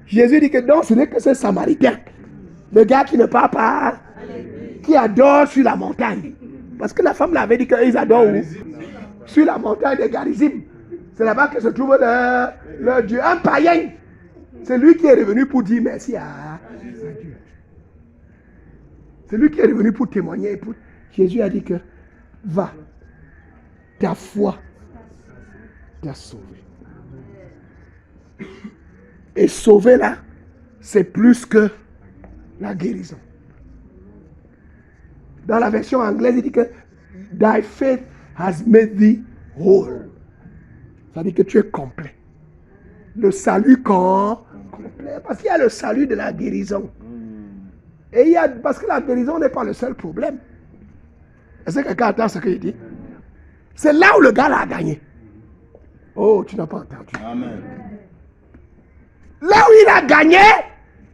Jésus dit que non, ce n'est que ce Samaritain. Le gars qui ne part pas, qui adore sur la montagne. Parce que la femme l'avait dit qu'ils adorent où? Sur la montagne de Garizim. C'est là-bas que se trouve le Dieu. Un païen. C'est lui qui est revenu pour dire merci à Dieu. C'est lui qui est revenu pour témoigner. Jésus a dit que va, ta foi t'a sauvé. Et sauver là, c'est plus que la guérison. Dans la version anglaise, il dit que thy faith has made thee whole. Ça veut dire que tu es complet. Le salut complet. Parce qu'il y a le salut de la guérison. Et il y a, parce que la guérison n'est pas le seul problème. Est-ce que quelqu'un entend ce qu'il dit? C'est là où le gars l'a gagné. Oh, tu n'as pas entendu. Amen. Là où il a gagné,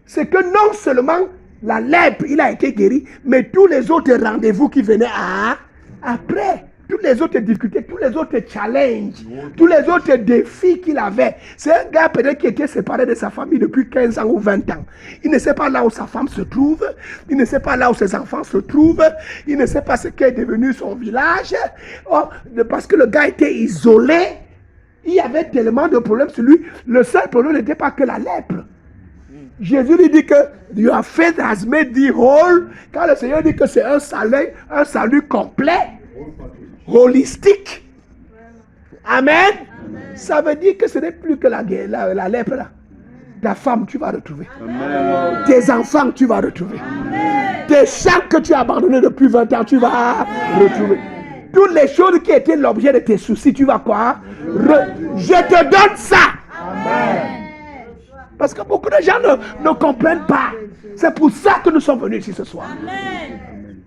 c'est que non seulement la lèpre, il a été guéri, mais tous les autres rendez-vous qui venaient après, toutes les autres difficultés, tous les autres challenges, tous les autres défis qu'il avait. C'est un gars peut-être qui était séparé de sa famille depuis 15 ans ou 20 ans. Il ne sait pas là où sa femme se trouve, il ne sait pas là où ses enfants se trouvent, il ne sait pas ce qu'est devenu son village, parce que le gars était isolé. Il y avait tellement de problèmes sur lui. Le seul problème n'était pas que la lèpre. Jésus lui dit que your faith has made thee whole. Quand le Seigneur dit que c'est un salut complet, holistique. Amen. Ça veut dire que ce n'est plus que la lèpre là. Ta femme, tu vas retrouver. Amen. Tes enfants, tu vas retrouver. Amen. Tes champs que tu as abandonnés depuis 20 ans, tu vas retrouver. Toutes les choses qui étaient l'objet de tes soucis, tu vas quoi? Je te donne ça. Amen. Parce que beaucoup de gens ne comprennent pas. C'est pour ça que nous sommes venus ici ce soir. Amen.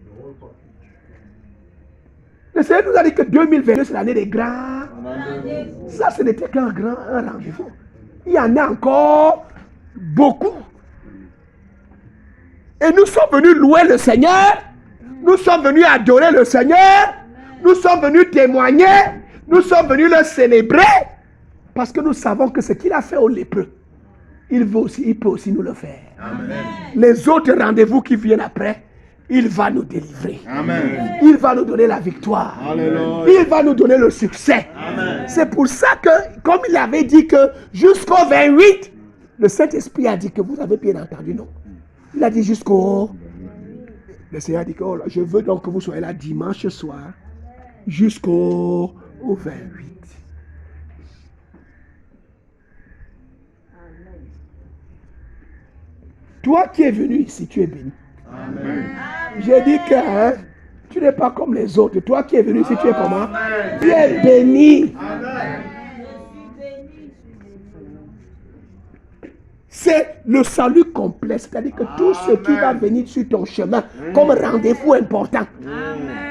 Le Seigneur nous a dit que 2022, c'est l'année des grands. Ça, ce n'était qu'un rendez-vous. Il y en a encore beaucoup. Et nous sommes venus louer le Seigneur. Nous sommes venus adorer le Seigneur. Nous sommes venus témoigner. Nous sommes venus le célébrer. Parce que nous savons que ce qu'il a fait aux lépreux, il peut aussi nous le faire. Amen. Les autres rendez-vous qui viennent après, il va nous délivrer. Amen. Il va nous donner la victoire. Alléluia. Il va nous donner le succès. Amen. C'est pour ça que, comme il avait dit que jusqu'au 28, le Saint-Esprit a dit que vous avez bien entendu, non? Il a dit jusqu'au... Le Seigneur a dit que oh, je veux donc que vous soyez là dimanche soir jusqu'au 28. Toi qui es venu ici, tu es béni. Amen. J'ai dit que hein, tu n'es pas comme les autres. Toi qui es venu ici, tu es comment? Tu es béni. C'est le salut complet. C'est-à-dire que tout ce qui va venir sur ton chemin comme rendez-vous important,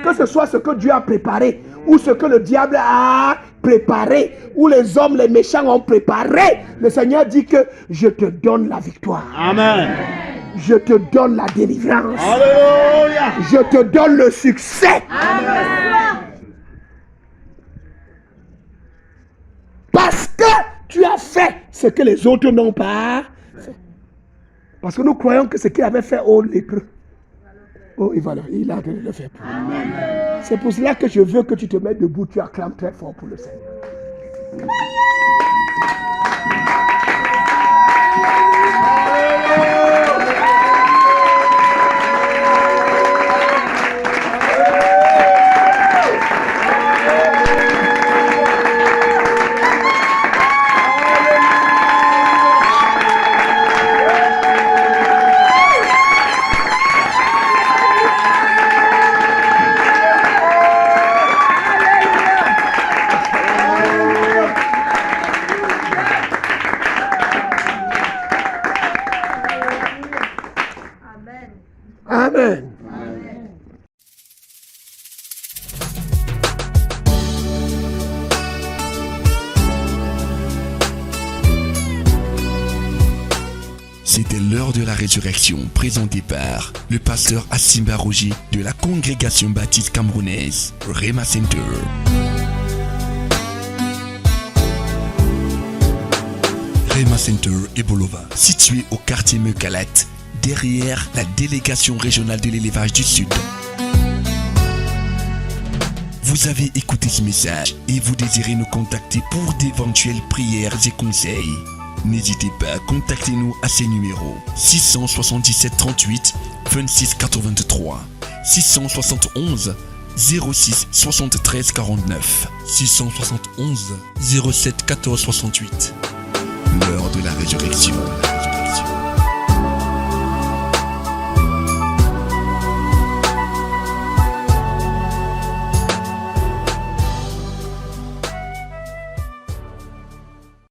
que ce soit ce que Dieu a préparé ou ce que le diable a préparé ou les hommes, les méchants ont préparé, le Seigneur dit que je te donne la victoire. Amen. Je te donne la délivrance. Alléluia. Je te donne le succès. Parce que tu as fait ce que les autres n'ont pas fait. Parce que nous croyons que ce qu'il avait fait au lépreux, oh, il a le fait pour nous. C'est pour cela que je veux que tu te mettes debout, tu acclames très fort pour le Seigneur. Amen. C'était l'heure de la résurrection, présentée par le pasteur Assimba Roger de la congrégation baptiste camerounaise, Rema Center. Rema Center Ebolova, situé au quartier Mekalat, derrière la délégation régionale de l'élevage du Sud. Vous avez écouté ce message et vous désirez nous contacter pour d'éventuelles prières et conseils. N'hésitez pas, contactez-nous à ces numéros 677 38 26 83 671 06 73 49 671 07 14 68. L'heure de la résurrection.